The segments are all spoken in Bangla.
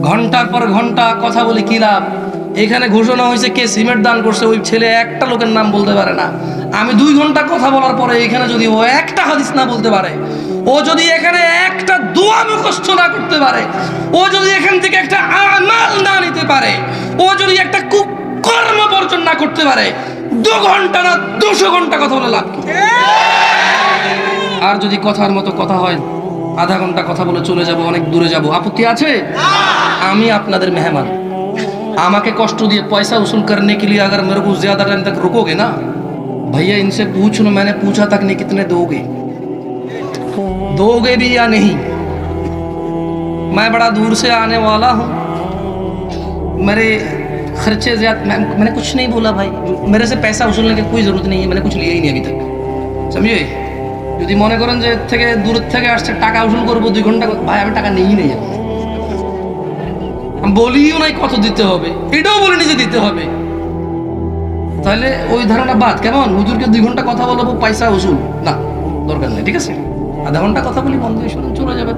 ঘন্টার পর ঘন্টা কথা বলে কি লাভ? এখানে ঘোষণা হয়েছে কে সিমেন্ট দান করছে, ওই ছেলে একটা লোকের নাম বলতে পারে না। আমি 2 ঘন্টা কথা বলার পরে এখানে যদি ও একটা হাদিস না বলতে পারে, ও যদি এখানে একটা দোয়া মুখস্থ না করতে পারে, ও যদি এখান থেকে একটা আমাল না নিতে পারে, ও যদি একটা কুকর্ম বর্জন না করতে পারে, 2 ঘন্টা না 200 ঘন্টা কথা বলে লাভ কি? আর যদি কথার মতো কথা হয়, आधा घंटा কথা বলে চলে যাব, অনেক দূরে যাব, আপত্তি আছে? আমি আপনাদের মেহমান, আমাকে কষ্ট দিয়ে पैसा वसूल करने के लिए अगर मेरे को ज्यादा टाइम तक रुकोगे ना भैया, इनसे पूछ लो, मैंने पूछा तक नहीं कितने दोगे भी या नहीं? मैं बड़ा दूर से आने वाला हूँ, मेरे खर्चे ज्यादा, मैंने कुछ नहीं बोला भाई, मेरे से पैसा वसूलने की कोई जरूरत नहीं है, मैंने कुछ लिया ही नहीं अभी तक, समझे? যদি মনে করেন যে থেকে দূর থেকে আসছে টাকা উসুল করবো 2 ঘন্টা, ভাই আমি টাকা নিই নেই, আমি বলিও নাই কত দিতে হবে, এটাও বলিনি যে দিতে হবে। তাহলে ওই ধারণা বাদ। কেমন হুজুরকে 2 ঘন্টা কথা বলবো পয়সা উসুল, না দরকার নেই, ঠিক আছে? আধা ঘন্টা কথা বলি, বন্ধ হয়ে শুনুন, চলে যাবেন,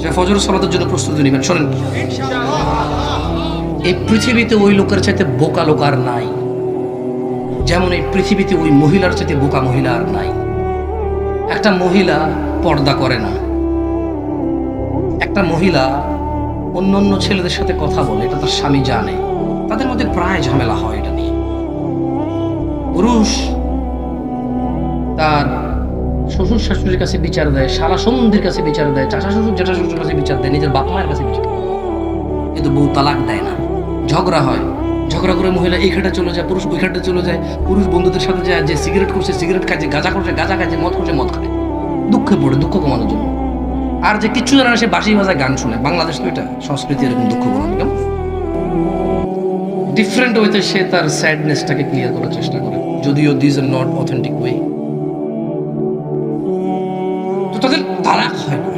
যে ফজর সালাতের জন্য প্রস্তুতি নেবেন। শোনেন, এই পৃথিবীতে ওই লোকের চাইতে বোকা লোক আর নাই, যেমন এই পৃথিবীতে ওই মহিলার চাইতে বোকা মহিলা আর নাই। একটা মহিলা পর্দা করে না, একটা মহিলা অন্য অন্য ছেলেদের সাথে কথা বলে, এটা তার স্বামী জানে, তাদের মধ্যে প্রায় ঝামেলা হয় এটা নিয়ে। পুরুষ তার শ্বশুর শাশুড়ির কাছে বিচার দেয়, শালা সন্ধির কাছে বিচার দেয়, চাচা শ্বশুর জেঠা শ্বশুর কাছে বিচার দেয়, নিজের বাপ মায়ের কাছে বিচার দেয়, কিন্তু বউ তালাক দেয় না। ঝগড়া হয়, ঝগড়া করে মহিলা এই ঘাটে চলে যায়, পুরুষ ওই ঘাটে চলে যায়, পুরুষ বন্ধুদের সাথে যায়, যে সিগারেট করছে সিগারেট খাচ্ছে, গাঁজা করছে গাঁজা খাচ্ছে, মদ করছে মদ খায়, দুঃখে পড়ে, দুঃখ কমানোর জন্য। আর যে কিচ্ছু জানে না সে বাঁশি বাজায় গান শুনে। বাংলাদেশ তো এটা সংস্কৃতি, এরকম দুঃখ কমানো, কেমন ডিফারেন্ট ওয়েতে সে তার স্যাডনেসটাকে ক্লিয়ার করার চেষ্টা করে, যদিও this are not authentic way. তো তাদের তালাক হয় না।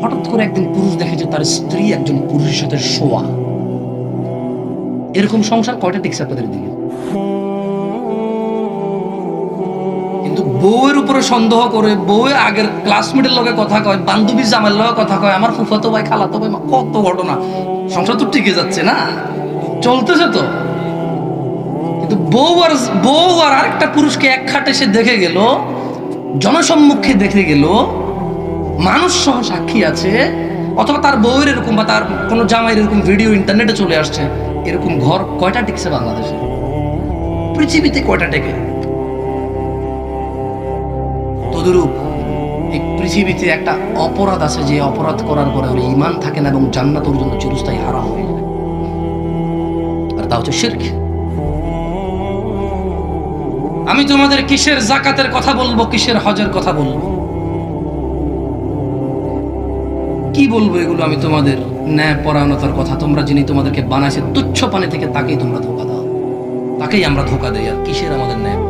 হঠাৎ করে একদিন পুরুষ দেখে যে তার স্ত্রী একজন পুরুষের সাথে শোয়া। এরকম সংসার কয়টা টিকছে আপনাদের দিকে? কিন্তু বউয়ের উপরে সন্দেহ করে, বউয়ের আগের ক্লাসমেটের লগে কথা কয়, বান্ধবীর জামাইয়ের লগে কথা কয়, আমার ফুফাতো ভাই খালাতো ভাই, কত ঘটনা। সংসার তো টিকে যাচ্ছে না, চলতেছে তো। কিন্তু বউ আর আরেকটা পুরুষকে এক খাটে সে দেখে গেল, জনসম্মুখে দেখে গেল, মানুষ সহ সাক্ষী আছে, অথবা তার বউয়ের এরকম বা তার কোনো জামাইয়ের এরকম ভিডিও ইন্টারনেটে চলে আসছে, এরকম ঘর কয়টা টিকছে বাংলাদেশে? পৃথিবীতে কয়টা টেকে? তদুরূপ এই পৃথিবীতে একটা অপরাধ আছে, যে অপরাধ করার পরে ওর ঈমান থাকে না এবং জান্নাত ওর জন্য চিরস্থায়ী হারাম হয়ে যায়, আর তা হচ্ছে শিরক। আমি তোমাদের কিসের যাকাতের কথা বলবো, কিসের হজের কথা বলবো, কি বলবো? এগুলো আমি তোমাদের ন্যায় পরায়ণতার কথা, তোমরা যিনি তোমাদেরকে বানাইছে তুচ্ছ পানি থেকে, তাকেই তোমরা ধোকা দাও, তাকেই আমরা ধোকা দেই। আর কিসের আমাদের ন্যায়?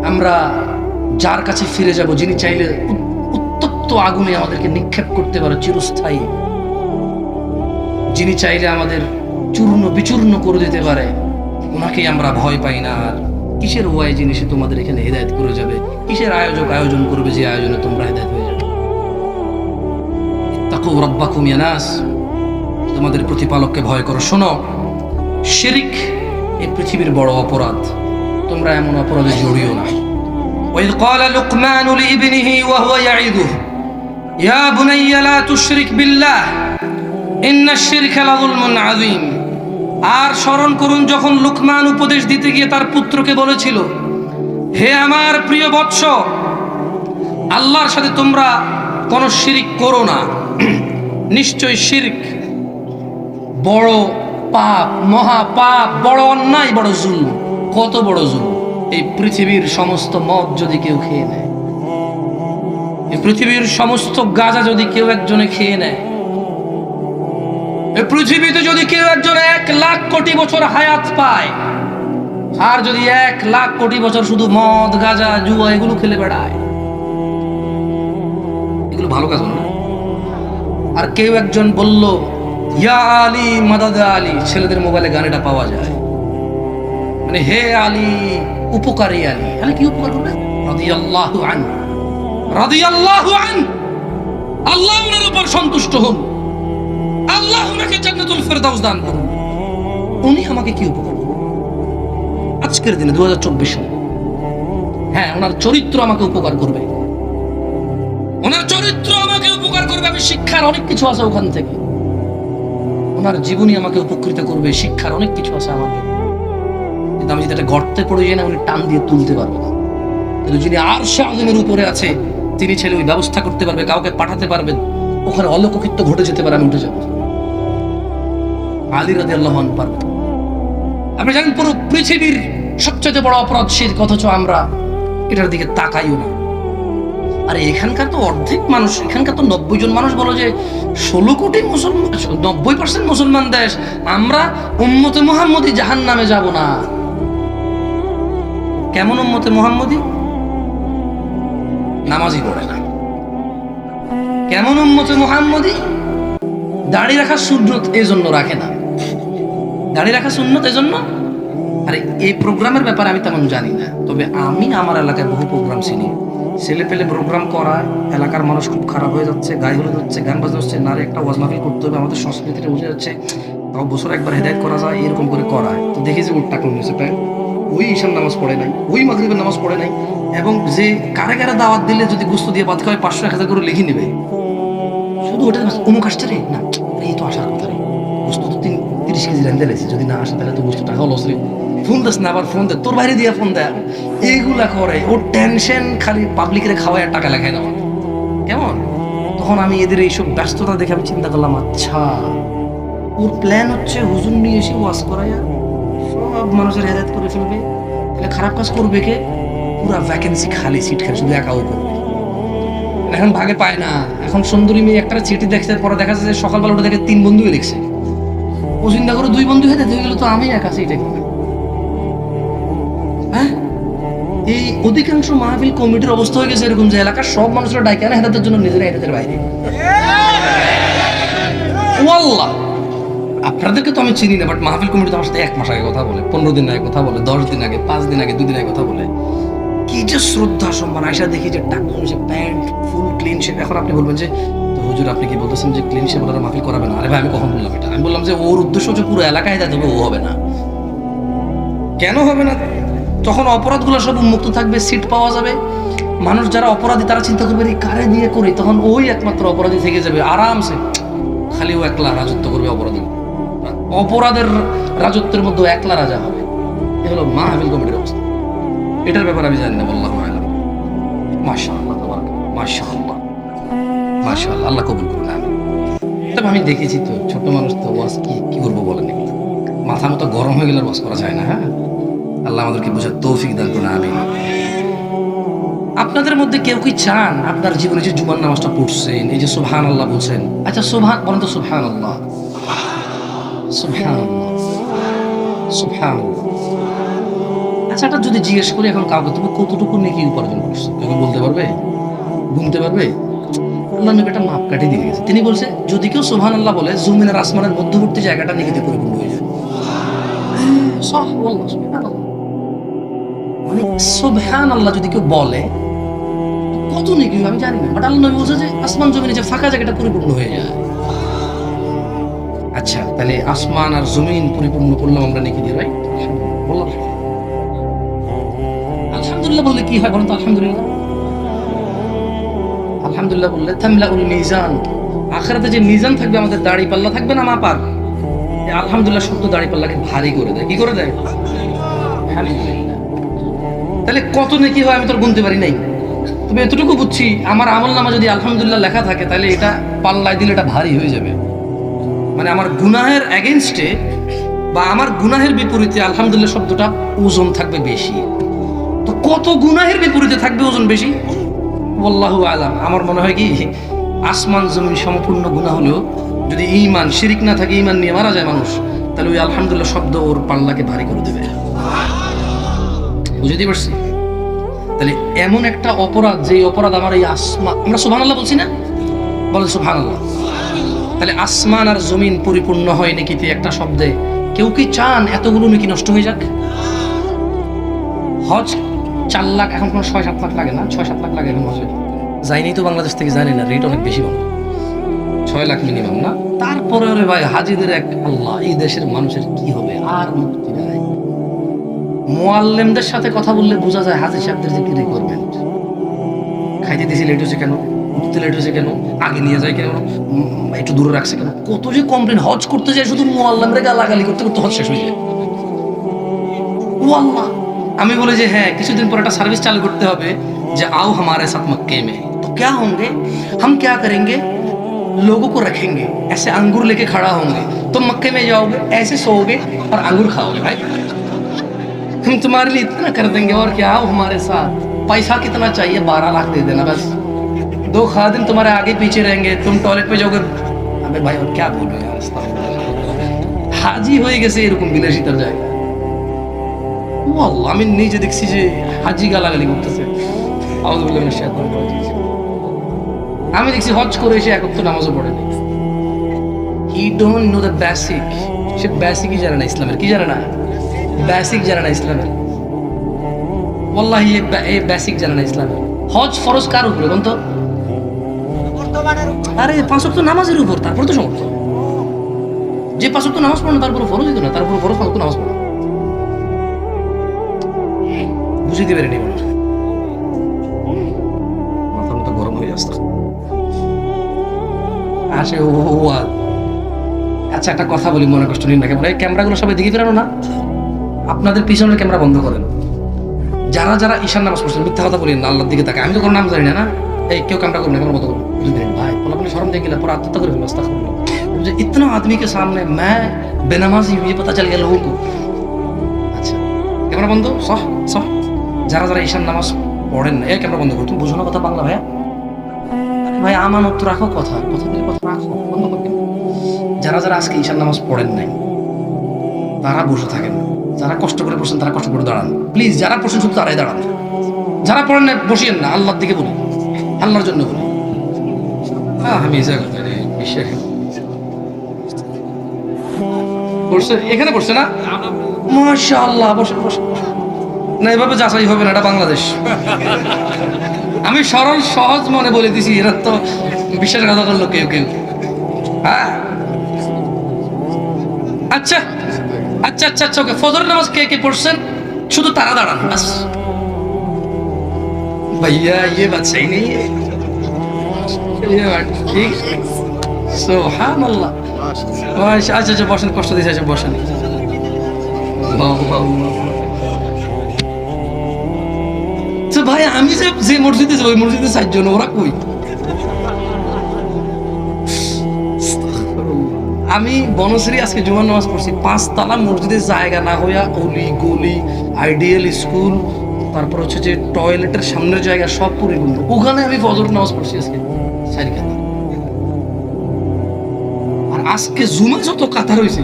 আমরা যার কাছে ফিরে যাব, যিনি চাইলে উত্তপ্ত আগুনে আমাদেরকে নিক্ষেপ করতে পারে চিরস্থায়ী, যিনি চাইলে আমাদের চূর্ণ বিচূর্ণ করে দিতে পারে, ওনাকেই আমরা ভয় পাই না। আর কিসের ওয়াই জিনিসে তোমাদের এখানে হেদায়েত করে যাবে? কিসের আয়োজন করবে যে আয়োজনে তোমরা হেদায়েত হয়ে যাবে? ইত্তাকু রাব্বাকুম ইয়া নাস, তোমাদের প্রতিপালককে ভয় করো। শোনো, শিরক এই পৃথিবীর বড় অপরাধ, তোমরা এমন অপরাধে জড়িও না। ওয়াইদ ক্বালা লুকমানু লিইবনিহি ওয়া হুয়া ইয়াইদুহু ইয়া বুনাইয়া লা তুশরিক বিল্লাহ ইন্নাশ শিরকা লাযুলমুন আযীম। আর স্মরণ করুন যখন লুকমান উপদেশ দিতে গিয়ে তার পুত্রকে বলেছিল, হে আমার প্রিয় বৎস, আল্লাহর সাথে তোমরা কোনো শিরক করো না, নিশ্চয় শিরক বড় পাপ, মহা পাপ, বড় অন্যায়, বড় জুলম। কত বড় জুলম! এই পৃথিবীর সমস্ত মদ যদি কেউ খেয়ে নেয়, এই পৃথিবীর সমস্ত গাঁজা যদি কেউ একজনে খেয়ে নেয়, এই পৃথিবীতে যদি কেউ একজন 1 লাখ কোটি বছর হায়াত পায়, আর যদি 1 লাখ কোটি বছর শুধু মদ গাঁজা জুয়া এগুলো খেলে বেড়ায়, এগুলো ভালো কাজ না। আর কেউ একজন বলল, ইয়া আলী মাদাদ আলী, ছেলেদের মোবাইলে গানটা পাওয়া যায়, মানে হে আলী, উপকারী আলী। আলী কি উপকার করবে? রাদিয়াল্লাহু আনহু, রাদিয়াল্লাহু আনহু। আল্লাহ ওনার উপর সন্তুষ্ট হন, আল্লাহ ওনাকে জান্নাতুল ফেরদাউস দান করুন। উনি আমাকে কি উপকার করবেন আজকের দিনে 2024 সালে? হ্যাঁ, ওনার চরিত্র আমাকে উপকার করবে, ওনার চরিত্র আমাকে উপকার করবে। আমি শিক্ষার অনেক কিছু আছে ওখান থেকে, ওনার জীবনী আমাকে উপকৃত করবে, শিক্ষার অনেক কিছু আছে আমাকে। কিন্তু আমি যদি একটা গর্তে পড়ে যাই না, উনি টান দিয়ে তুলতে পারবে না। কিন্তু যিনি আরশে আযমের উপরে আছে, তিনি ছেলে ওই ব্যবস্থা করতে পারবে, কাউকে পাঠাতে পারবেন, ওখানে অলৌকিকত্ব ঘটে যেতে পারে, আমি উঠে যাব। আলী রাদিয়াল্লাহু আনহু পারবেন। আপনি জানেন পুরো পৃথিবীর সবচেয়ে বড় অপরাধ শিরক, অথচ আমরা এটার দিকে তাকাইও না। আরে এখানকার তো অর্ধেক মানুষ, এখানকার তো 90 জন মানুষ বলো যে 16 কোটি মুসলমান, 90% মুসলমান দেশ, আমরা উম্মতে মুহাম্মদী জাহান্নামে যাব না। কেমন উম্মতে মুহাম্মদী? নামাজই পড়ে না। কেমন উম্মতে মুহাম্মদী? দাড়ি রাখা সুন্নত এজন্য রাখে না। দাড়ি রাখা সুন্নত এজন্য। আরে এই প্রোগ্রামের ব্যাপারে আমি তেমন জানি না, তবে আমি আমার এলাকায় বহু প্রোগ্রাম চিনি। ছেলে পেলে প্রোগ্রাম করায়, এলাকার মানুষ খুব খারাপ হয়ে যাচ্ছে, গায়ে হলুদ হচ্ছে, গান বাজনা হচ্ছে, নারী একটা ওয়াজ মাহফিল করতে হবে, আমাদের সংস্কৃতিটা বুঝে যাচ্ছে, তাও বছর একবার হেদায়েত করা যায়, এরকম করে করায়। তো দেখি যে ওর টাকা নিয়েছে প্রায়, ওই ঈশান নামাজ পড়ে নাই, ওই মাগরিবের নামাজ পড়ে নাই, এবং যে কারে কারে দাওয়াত দিলে যদি গুস্ত দিয়ে বাদ খাওয়ায় 500-1000 করে লিখে নেবে, শুধু ওটা অমুক আসছে রে, না এই তো আসার কথা রে, গুস্ত তো 30 কেজি রান্ধে লেগেছে, যদি না আসে তাহলে তো গুস্ত টাকা লস রে, ফোন দিস না, আবার ফোন দে, তোর বাইরে দিয়ে ফোন দেয়, এইগুলা করে। ওর টেনশন খালি পাবলিকের খাওয়ায় আর টাকা লেখায় দেওয়া। কেমন? তখন আমি এদের এইসব ব্যস্ততা দেখে আমি চিন্তা করলাম, আচ্ছা ওর প্ল্যান হচ্ছে হুজুর নিয়ে এসে ওয়াজ করাইয়া সব মানুষের হেদায়েত করে ফেলবে। তাহলে খারাপ কাজ করবে কে? পুরা ভ্যাকেন্সি খালি, সিট খালি, শুধু একাও করবে। এখন ভাগে পায় না। এখন সুন্দরী মেয়ে একটা চিঠি দেখছে, পরে দেখা যাচ্ছে সকালবেলা ওটা দেখে 3 বন্ধুই লিখছে। ও চিন্তা করে 2 বন্ধু হেদায়েত হয়ে গেল, তো আমি একা সিটে। হ্যাঁ, এই অধিকাংশ মাহফিল কমিটির অবস্থা হয়ে গেছে এরকম যে এলাকার সব মানুষরা ডাইকে আনে হেদায়েতের জন্য, নিজেরা হেদায়েতের বাইরে। ওয়াল্লাহ, আপনাদেরকে তো আমি চিনি না, বাট মাহফিল কমিটি তো আমার সাথে 1 মাস আগে কথা বলে, 15 দিন আগে কথা বলে, 10 দিন আগে, 5 দিন আগে, 2 দিন আগে কথা বলে। কি যে শ্রদ্ধা সম্মান! আয়সা দেখি যে টাকা হয়েছে, প্যান্ট ফুল ক্লিন শেপ। এখন আপনি বলবেন যে তো হুজুর আপনি কি বলতেছেন যে ক্লিন শেপ ওরা মাহফিল করাবে না? আরে ভাই, আমি কখন বললাম এটা? আমি বললাম যে ওর উদ্দেশ্য হচ্ছে পুরো এলাকায় হেদায়েত হবে, ও হবে না। কেন হবে না? তখন অপরাধগুলো সব উন্মুক্ত থাকবে, সিট পাওয়া যাবে। মানুষ যারা অপরাধী তারা চিন্তা করবে এই কারে দিয়ে করি, তখন ওই একমাত্র অপরাধী থেকে যাবে আরামসে, খালি ও একলা রাজত্ব করবে। অপরাধের রাজত্বের মধ্যে একলা রাজা হবে। এ হলো মাহফিল কমিটির অবস্থা। এটার ব্যাপারে আমি জানি না, আল্লাহু আ'লাম। মাশাআল্লাহ, মাশাআল্লাহ, মাশাআল্লাহ, আল্লাহ কবুল করুন। তবে আমি দেখেছি তো, ছোট মানুষ তো ওয়াজ কি করবো বলেন, মাথা মতো গরম হয়ে গেলে ওয়াজ করা যায় না। হ্যাঁ, আল্লাহ আমাদেরকে বোঝার তৌফিক দান করুন, আমিন। আপনাদের মধ্যে কেউ কি চান আপনার জীবনে যে জুমার নামাজটা পড়ছেন, এই যে সুবহানাল্লাহ বলছেন, আচ্ছা বলেন তো সুবহানাল্লাহ, সুবহানাল্লাহ, সুবহানাল্লাহ। আচ্ছা, এটা যদি জিজ্ঞেস করি এখন কাউকে, তুমি কতটুকু নেকি উপার্জন করছো, কেউ বলতে পারবে? গুনতে পারবে? আল্লাহ নবী একটা মাপকাঠি দিয়ে গেছে। তিনি বলছে যদি কেউ সুবহানাল্লাহ বলে, জমিন আর আসমানের মধ্যবর্তী জায়গাটা নেকিতে পরিপূর্ণ হয়ে যায়। মানে সুবহানাল্লাহ যদি কেউ বলে কত নেকি আমি জানি না, বাট আল্লাহ নবী বলছে যে আসমান জমিনে যে ফাঁকা জায়গাটা পরিপূর্ণ হয়ে যায়। আচ্ছা, তাহলে আসমান আর জমিন পরিপূর্ণ করলাম আমরা নেকি দিয়ে, রাইট? বললাম আলহামদুলিল্লাহ বললে কি হয় বলেন তো? আলহামদুলিল্লাহ, আলহামদুলিল্লাহ বললে তামলাউল মিজান, আখিরাতে যে মিজান থাকবে, আমাদের দাড়ি পাল্লা থাকবে না মাপার, আলহামদুলিল্লাহ শব্দ দাড়ি পাল্লাকে ভারী করে দেয়। কি করে দেয়? আলহামদুলিল্লাহ। তাহলে কত নেকি হয় আমি তো গুনতে পারি নাই, তবে এতটুকু বুঝছি আমার আমলনামা যদি আলহামদুলিল্লাহ লেখা থাকে, তাহলে এটা পাল্লায় দিলে এটা ভারী হয়ে যাবে। মানে আমার গুনাহের এগেইনস্টে বা আমার গুনাহের বিপরীতে আলহামদুলিল্লাহ শব্দটা ওজন থাকবে বেশি। তো কত গুনাহের বিপরীতে থাকবে ওজন বেশি? আল্লাহু আ'লাম। আমার মনে হয় কি, আসমান জমিন সম্পূর্ণ গুনাহ হলেও যদি ঈমান শিরিক না থাকে, ঈমান নিয়ে মারা যায় মানুষ, তাহলে ওই আলহামদুলিল্লাহ শব্দ ওর পাল্লাকে ভারী করে দেবে। বুঝতে পারছি? তাহলে এমন একটা অপরাধ, যে অপরাধ আমার এই আসমান, আমরা সুবহানাল্লাহ বলছি না, বলেন সুবহানাল্লাহ। তাহলে আসমান আর জমিন পরিপূর্ণ হয় নেকিতে একটা শব্দে। কেউ কি চান এতগুলো নেকি নষ্ট হয়ে যাক? হজ 4 লাখ, এখন কোনো 6-7 লাখ লাগে না, 6-7 লাখ লাগে এখন হজে। যাইনি তো বাংলাদেশ থেকে, জানি না, রেট অনেক বেশি বাংলা। 6 লাখ মিনিমাম না? তারপরে ওরে ভাই হাজিদের এক আল্লাহ, এই দেশের মানুষের কি হবে আর মুক্তি নাই। মুআল্লিমদের সাথে কথা বললে বোঝা যায় হাজি সাহেবদের যে কি রিকোয়ারমেন্ট। খাইতে দিয়েছি লেট হয়েছে কেন, উঠতে লেট হয়েছে কেন, আগে নিয়ে যায় কেন, একটু দূরে রাখছে কেন, কত যে কমপ্লেন। হজ করতে যায় শুধু মুআল্লিমরে গালাগালি করতে করতে হজ শেষ হয়ে যায়। ও আল্লাহ, আমি বলি যে হ্যাঁ কিছুদিন পর একটা সার্ভিস চালু করতে হবে যে आओ हमारे साथ मक्के में, तो क्या होंगे हम क्या करेंगे, लोगों को रखेंगे ऐसे अंगूर लेके खड़ा होंगे, तुम मक्के में जाओगे ऐसे सोओगे और अंगूर खाओगे भाई, हम तुम्हारे लिए इतना कर देंगे और क्या, आओ हमारे साथ। पैसा कितना चाहिए, 12 लाख दे देना बस, 2 खादिम तुम्हारे आगे पीछे रहेंगे, तुम टॉयलेट पे जाओगे। अबे भाई और क्या बोलो यार, হাজি হয়ে গেছে এরকম বিলাসিতার জায়গা। ও আল্লাহ, আমি নিজে দেখছি যে হাজি গালাগালি করতেছে। আউযুবিল্লাহি মিনাশ শাইতানির রাজিম। আমি দেখছি হজ করে এসে এক ওয়াক্ত নামাজও পড়ে নাই। He don't know the basic. সে বেসিকই জানে না ইসলামের। কি জানে না? বেসিক জানে না ইসলামের। ওয়াল্লাহি এই বেসিক জানে না ইসলামের। হজ ফরজ কার উপরে বলুন তো? আরে 5 ওয়াক্ত নামাজের উপর, তারপর তো সমর্থ। যে 5 ওয়াক্ত নামাজ পড়ে না তারপর ফরজই তো না, তারপর ফরজ 5 ওয়াক্ত নামাজ পড়ে। বুঝতে পারিনি মনে হয়, মাথার মতো গরম হয়ে আসছে। আসে ও আচ্ছা, একটা কথা বলি, মনে কষ্ট নিন না। কেমন এই ক্যামেরাগুলো সবাই দিকে ফেরানো না, আপনাদের পিছনের ক্যামেরা বন্ধ করেন। যারা যারা ঈশান নামাজ পড়ছেন মিথ্যা কথা বলেন না, আল্লাহর দিকে তাকায়। আমি তো কোনো নাম জানি না। এই কেউ ক্যামেরা করবেন না, ক্যামেরা বন্ধ করুন। বুঝলেন ভাই, আপনি শরম দিয়ে গেলে পরে আত্মহত্যা করে ফেলেন। আস্তাগফিরুল্লাহ। मुझे इतना आदमी के सामने मैं बेनमाजी हुई, पता चल गया लोगों को। আচ্ছা, ক্যামেরা বন্ধ। সহ সহ যারা যারা ঈশান নামাজ পড়েন না, এই ক্যামেরা বন্ধ করো। তুমি বুঝো না কথা বাংলা ভাইয়া? ভাই আমানত রাখো, কথা কথা বলে কথা রাখো, বন্ধ করো। যারা যারা আজকে ঈশান নামাজ পড়েন নাই তারা বসে থাকেন, যারা কষ্ট করে পড়ছেন তারা কষ্ট করে দাঁড়ান প্লিজ। যারা পড়ছেন শুধু তারাই দাঁড়ান, যারা পড়েন না বসিয়েন না। আল্লাহর দিকে বলি, আল্লাহর জন্য বলি। আমি বিশ্বাস পড়ছে, এখানে পড়ছে না? মাশাআল্লাহ, বসে বসে না, এভাবে যাচাই হবে না, এটা বাংলাদেশ। আমি সরল সহজ মনে বলে দিছি, এরা তো বিশ্বাসঘাতক করলো কেউ কেউ। হ্যাঁ আচ্ছা আচ্ছা আচ্ছা আচ্ছা, ওকে। ফজর নামাজ কে কে পড়ছেন শুধু তারা দাঁড়ান বাস। ভাইয়া ये बात सही नहीं है, ये बात ठीक। সুবহানাল্লাহ। আচ্ছা আচ্ছা, বসেন, কষ্ট দিয়েছে। আচ্ছা বসেন। তো ভাই আমি যে মসজিদে যাবো, ওই মসজিদে 4 জন, ওরা কই? আমি বনশ্রী আজকে জুমার নামাজ পড়ছি, 5 তলা মসজিদের জায়গা না হইয়া অলি গলি, আইডিয়াল স্কুল, তারপর হচ্ছে যে টয়লেটের সামনের জায়গা সব পরিপূর্ণ, ওখানে আমি ফজর নামাজ পড়ছি আজকে 4 কাতার। আর আজকে জুমা যত কাতার হয়েছে,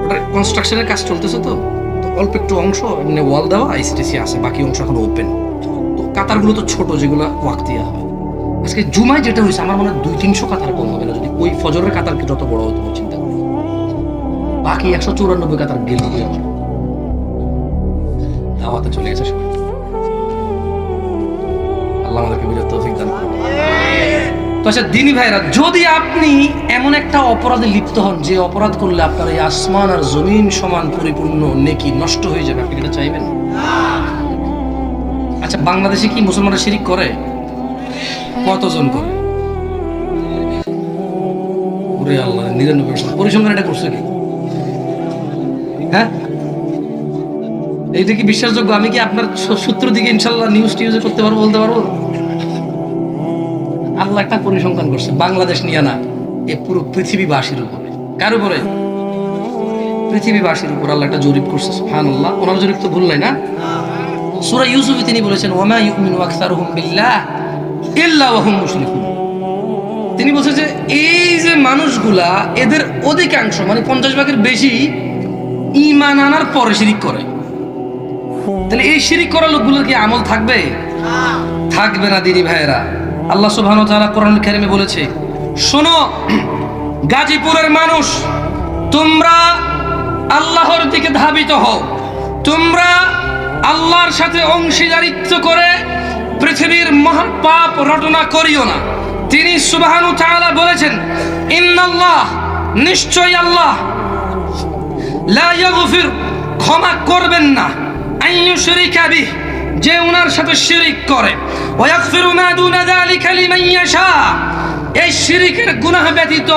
ওটার কনস্ট্রাকশনের কাজ চলতেছে, তো অল্প একটু অংশ এমনি ওয়াল দেওয়া আইসিটিসি আছে, বাকি অংশ এখন ওপেন। তো কাতারগুলো তো ছোট, যেগুলো ওয়াক্তিয়া হবে। আজকে জুমায় যেটা হয়েছে আমার মনে হয় 200-300 কাতার কম হবে না, যদি ওই ফজরের কাতারকে যত বড় হতো চিন্তা করি। বাকি 194 কাতার গেল আমার দাওয়াতে চলে গেছে সবাই। আল্লাহ আমাদেরকে বুঝার তৌফিক দান করুন। তো আচ্ছা দিনী ভাইরা, যদি আপনি এমন একটা অপরাধে লিপ্ত হন যে অপরাধ করলে আপনার এই আসমান আর জমিন সমান পরিপূর্ণ নেকি নষ্ট হয়ে যাবে, আপনি এটা চাইবেন? আচ্ছা, বাংলাদেশে কি মুসলমানরা শিরিক করে? কতজন করে? ওরে আল্লাহ, 99%। পরিসংখ্যান এটা করছে কি? হ্যাঁ, এইটা কি বিশ্বাসযোগ্য? আমি কি আপনার সূত্র দিকে ইনশাল্লাহ নিউজ টিউজে করতে পারবো, বলতে পারবো? আল্লাহ একটা পরিসংখ্যান করছে, বাংলাদেশ নিয়ে না, এ পুরো পৃথিবীবাসীর উপরে। কার উপরে? পৃথিবীবাসীর উপর আল্লাহ একটা জরিপ করছে। সুবহানাল্লাহ। ওনার জরিপ তো ভুল নাই না? সূরা ইউসুফে তিনি বলেছেন, ওয়ামা ইউমিনু আকসারুহুম বিল্লাহ ইল্লা ওয়া হুম মুশরিকুন। তিনি বলছেন যে এই যে মানুষগুলা, এদের অধিকাংশ মানে 50 ভাগের বেশি ঈমান আনার পরে শিরিক করে। তাহলে এই শিরিক করা লোকগুলোর কি আমল থাকবে? থাকবে না দিনী ভাইয়েরা। আল্লাহ সুবহানাহু ওয়া তাআলা কোরআনুল কারীমে বলেছে, শোনো গাজীপুরের মানুষ, তোমরা আল্লাহর দিকে ধাবিত হও, তোমরা আল্লাহর সাথে অংশীদারিত্ব করে পৃথিবীর মহাপাপ রটনা করিও না। তিনি সুবহানাহু ওয়া তাআলা বলেছেন, ইন্নাল্লাহ নিশ্চয় আল্লাহ লা ইয়াগফির ক্ষমা করবেন না আইয়ুশরিকা বিহি যে উনার সাথে শিরিক করে ওয়া ইয়াগফিরু মা দুনা যালিকা লিমান ইয়াশা এই শিরিকের গুনাহ ব্যতীত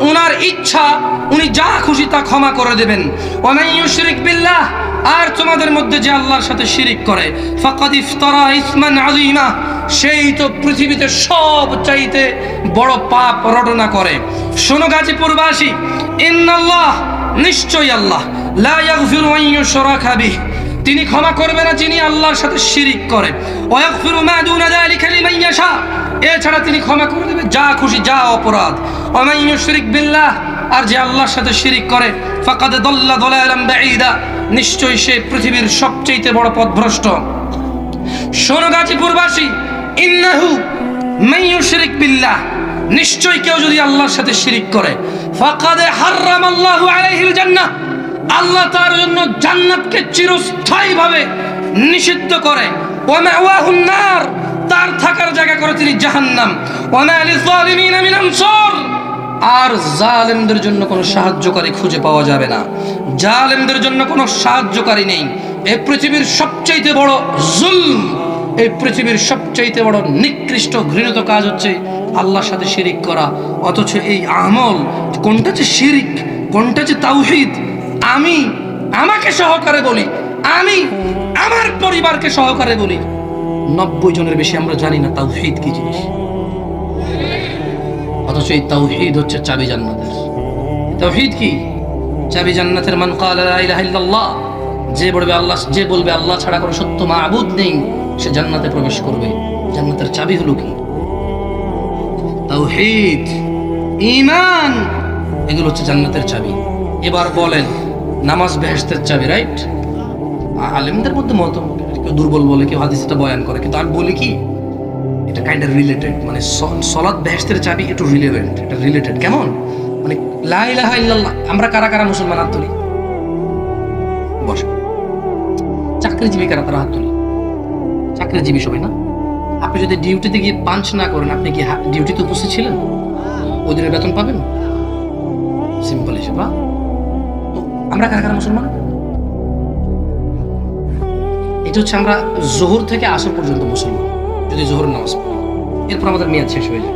উনার ইচ্ছা উনি যা খুশি তা ক্ষমা করে দেবেন ওয়া মান ইউশরিক বিল্লাহ আর তোমাদের মধ্যে যে আল্লাহর সাথে শিরিক করে ফাকাদ ইফতারা ইসমান আযীমা সেই তো পৃথিবীতে সব চাইতে বড় পাপ রটনা করে। শোনো গাজীপুরবাসী, ইন্নাল্লাহ নিশ্চয় আল্লাহ লা ইয়াগফিরু আন ইউশরাকা বিহি তিনি ক্ষমা করবে না যিনি আল্লাহর সাথে শিরিক করে ওয়া ইয়াগফিরু মা দুনা যালিকা লিমান ইয়াশা এছাড়া তিনি ক্ষমা করে দেবে যা খুশি যা অপরাধ ওয়া মান ইউশরিক বিল্লাহ আর যে আল্লাহর সাথে শিরিক করে ফাকাদ দাল্লা দালালান বাঈদা নিশ্চয়ই সে পৃথিবীর সবচেয়ে বড় পথভ্রষ্ট। শোনো গাজীপুরবাসী, ইন্নাহু মান ইউশরিক বিল্লাহ নিশ্চয়ই কেউ যদি আল্লাহর সাথে শিরিক করে ফাকাদ হারামাল্লাহু আলাইহিল জান্নাহ আল্লাহ তার জন্য জান্নাতকে চিরস্থায়ীভাবে নিষিদ্ধ করে ওয়া মাওয়াহুন নার তার থাকার জায়গা করে তিনি জাহান্নাম ওয়া মা লিযালিমিনা মিন আনসার আর জালেমদের জন্য কোনো সাহায্যকারী খুঁজে পাওয়া যাবে না। জালেমদের জন্য কোনো সাহায্যকারী নেই। এই পৃথিবীর সবচেয়ে বড় জুলম, এই পৃথিবীর সবচেয়ে বড় নিকৃষ্ট ঘৃণিত কাজ হচ্ছে আল্লাহর সাথে শিরিক করা। অথচ এই আমল কোনটা যে শিরিক কোনটা যে তাওহীদ আমি আমাকে সহকারে বলি, আমি আমার পরিবারকে সহকারে বলি 90 জনের বেশি আমরা জানি না তাওহীদ কি জিনিস। অথচ এই তাওহীদ হচ্ছে চাবি জান্নাতের। তাওহীদ কি? চাবি জান্নাতের। মান ক্বালা লা ইলাহা ইল্লাল্লাহ যে বলবে আল্লাহ ছাড়া কোনো সত্য মাবুদ নেই সে জান্নাতে প্রবেশ করবে। জান্নাতের চাবি হলো কি? তাওহীদ, ঈমান, এগুলো হচ্ছে জান্নাতের চাবি। এবার বলেন নামাজ বেহেশতের চাবি, রাইট? আলেমদের মধ্যে মতামত, কেউ দুর্বল বলে, কেউ হাদিসটা বয়ান করে, কিন্তু আমি বলি কি এটা কাইন্ড অফ রিলেটেড। মানে সালাত বেহেশতের চাবি একটু রিলেভেন্ট, এটা রিলেটেড। কেমন? মানে লা ইলাহা ইল্লাল্লাহ আমরা কারা কারা মুসলমান হাত তুলি? বস। চাকরিজীবী কারা তারা হাত তুলি? চাকরিজীবী সবাই না? আপনি যদি ডিউটিতে গিয়ে পাঞ্চ না করেন আপনি কি ডিউটিতে উপস্থিত ছিলেন? ওই দিনের বেতন পাবেন? সিম্পল হিসেবে। আমরা কারা কারা মুসলমান? এটা হচ্ছে আমরা জোহর থেকে আসর পর্যন্ত মুসলমান, যদি জোহরের নামাজ পড়ি। এরপর আমাদের মেয়াদ শেষ হয়ে যায়।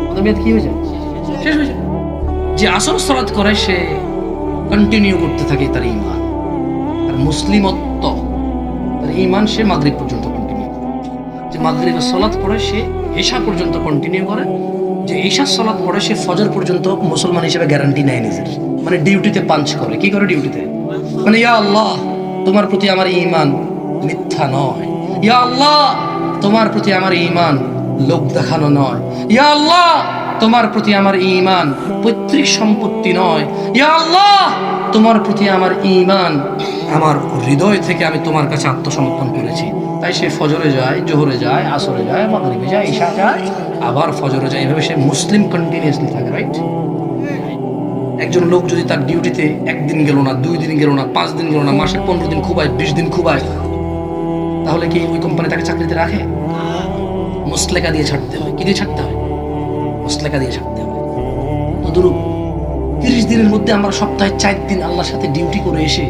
আমাদের মেয়াদ কি হয়ে যায়? শেষ হয়ে যায়। যে আসর সালাত করে সে কন্টিনিউ করতে থাকে তার ঈমান, আর মুসলিমত্ব, তার ঈমান সে মাগরিব পর্যন্ত কন্টিনিউ করে। যে মাগরিবের সালাত পড়ে সে ইশা পর্যন্ত কন্টিনিউ করে, যে ঈশার সালাত পড়ে সে ফজর পর্যন্ত মুসলমান হিসেবে গ্যারান্টি নেয় নিজের। মানে ডিউটিতে পাঞ্চ করে। কি করে ডিউটিতে? মানে ইয়া আল্লাহ তোমার প্রতি আমার ঈমান মিথ্যা নয়, ইয়া আল্লাহ তোমার প্রতি আমার ঈমান লোক দেখানো নয়, ইয়া আল্লাহ তোমার প্রতি আমার ঈমান পৈতৃক সম্পত্তি নয়, ইয়া আল্লাহ তোমার প্রতি আমার ঈমান আমার হৃদয় থেকে আমি তোমার কাছে আত্মসমর্পণ করেছি। তাই সে ফজরে যায়, জোহরে যায়, আসরে যায়, মাগরিবে যায়, ঈশা যায়, আবার ফজরে যায়। এভাবে সে মুসলিম কন্টিনিউয়াসলি থাকে, রাইট? একজন লোক যদি তার ডিউটিতে একদিন গেল না, 2 দিন গেল না, 5 দিন গেল না, মাসে 15 দিন খুবায়, 20 দিন খুবায়, তাহলে কি ওই কোম্পানি তাকে চাকরিতে রাখে? মুসলেকা দিয়ে ছাড়তে হয়। কি দিয়ে ছাড়তে হয়? মুসলেকা দিয়ে ছাড়তে হয়। তো ধরুন 30 দিনের মধ্যে আমরা সপ্তাহে 4 দিন আল্লাহর সাথে ডিউটি করে এসে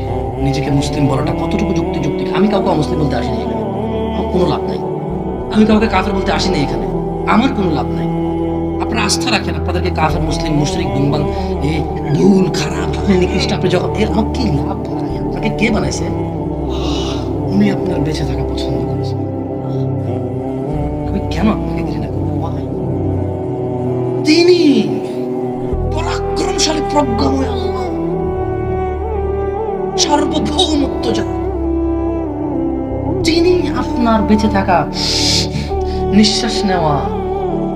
নিজেকে মুসলিম বলাটা কতটুকু যুক্তিযুক্ত? আমি কাউকে মুসলিম বলতে আসিনি এখানে, আমার কোনো লাভ নাই। আমি কাউকে কাফের বলতে আসিনি এখানে, আমার কোনো লাভ নাই। আপনারা আস্থা রাখেন আপনাদেরকে কাফের, মুসলিম, মুশরিক, দুনবান, এ ভুল, খারাপ, আপনি নিকৃষ্ট, আপনি যখন এর আমার কি লাভ? আপনাকে কে বানাইছে? উনি আপনার বেঁচে থাকা পছন্দ করেছেন। আমি কেন আপনাকে ঘৃণা করবো? তিনি পরাক্রমশালী, প্রজ্ঞাময় আল্লাহ, সার্বভৌমত্ব যান, তিনি আপনার বেঁচে থাকা, নিঃশ্বাস নেওয়া,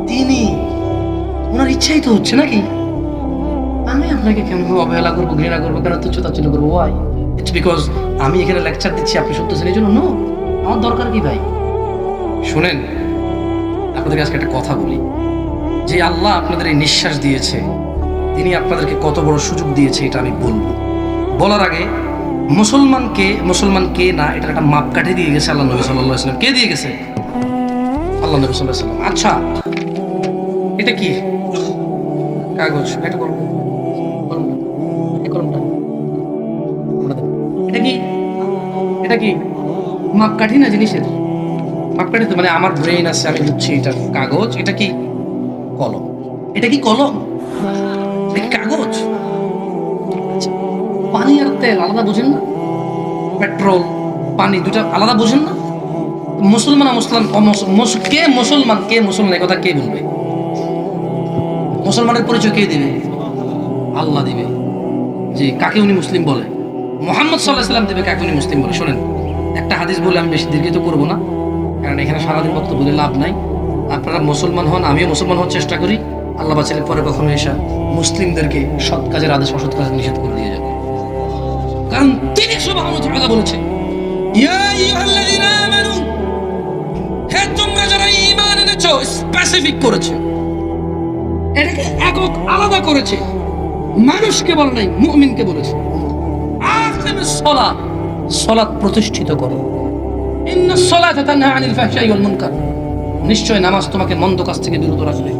তিনি ওনার ইচ্ছাই তো হচ্ছে নাকি? আমি আপনাকে কেন অবহেলা করবো, ঘৃণা করবো, কেন তুচ্ছ-তাচ্ছিল্য করবো? ওয়াই? ইটস বিকজ আমি এখানে লেকচার দিচ্ছি, আপনি শুনতেছেন এই জন্য? নো, আমার দরকার কি ভাই? শুনেন, আপনাদেরকে আজকে একটা কথা বলি। যে আল্লাহ আপনাদের এই নিঃশ্বাস দিয়েছে, তিনি আপনাদেরকে কত বড় সুযোগ দিয়েছে এটা আমি বলবো। বলার আগে মুসলমান কে না এটার একটা মাপকাঠি দিয়ে গেছে আল্লাহ নবী সাল্লাল্লাহু আলাইহি ওয়াসাল্লাম। কে দিয়ে গেছে? আল্লাহ নবী সাল্লাল্লাহু আলাইহি ওয়াসাল্লাম। আচ্ছা, এটা কি? কাগজ। এটা কলম। কলম। এই কলমটা। এটা কি? এটা কি? মাপকাঠি না জিনিসের? মাপকাঠি তো মানে আমার ব্রেইন আছে, আমি বুঝছি এটা কাগজ। এটা কি? কলম। এটা কি কলম? এটা কি কাগজ? আচ্ছা, পানি আর তেল আলাদা বোঝেন না? পেট্রোল, পানি দুটা আলাদা বোঝেন না? মুসলমান কে মুসলমান, কে মুসলমান এই কথা কে বলবে? মুসলমানের পরিচয় কে দিবে? আল্লাহ দিবে। যে কাকে উনি মুসলিম বলে, মুহাম্মদ সাল্লাল্লাহু আলাইহি ওয়াসাল্লাম দিবে কাকে উনি মুসলিম বলে। শোনেন, একটা হাদিস বলে আমি বেশি দীর্ঘিত করবো না, কারণ এখানে সারাদিন বক্তব্য বলে লাভ নাই। আপনারা মুসলমান হন, আমিও মুসলমান হওয়ার চেষ্টা করি। আল্লাহ বাঁচালে পরে কখনো এসে মুসলিমদেরকে সৎ কাজের আদেশ অসৎ কাজের নিষেধ করে দিয়ে যাবে, কারণ তিনি সুবহানাহু ওয়া তাআলা বলেছেন, ইয়া আইয়ুহাল্লাযীনা আমানু, হে তোমরা যারা ঈমান এনেছো, স্পেসিফিক করেছে, এটাকে একক আলাদা করেছে, মানুষকে বলে নাই, মুমিনকে বলেছে। আকিমিস সালাত, সালাত প্রতিষ্ঠিত করো। ইন্নাস সালাতা তানহা আনিল ফাহশাই ওয়াল মুনকার, নিশ্চয় নামাজ তোমাকে মন্দ কাজ থেকে বিরত রাখবে।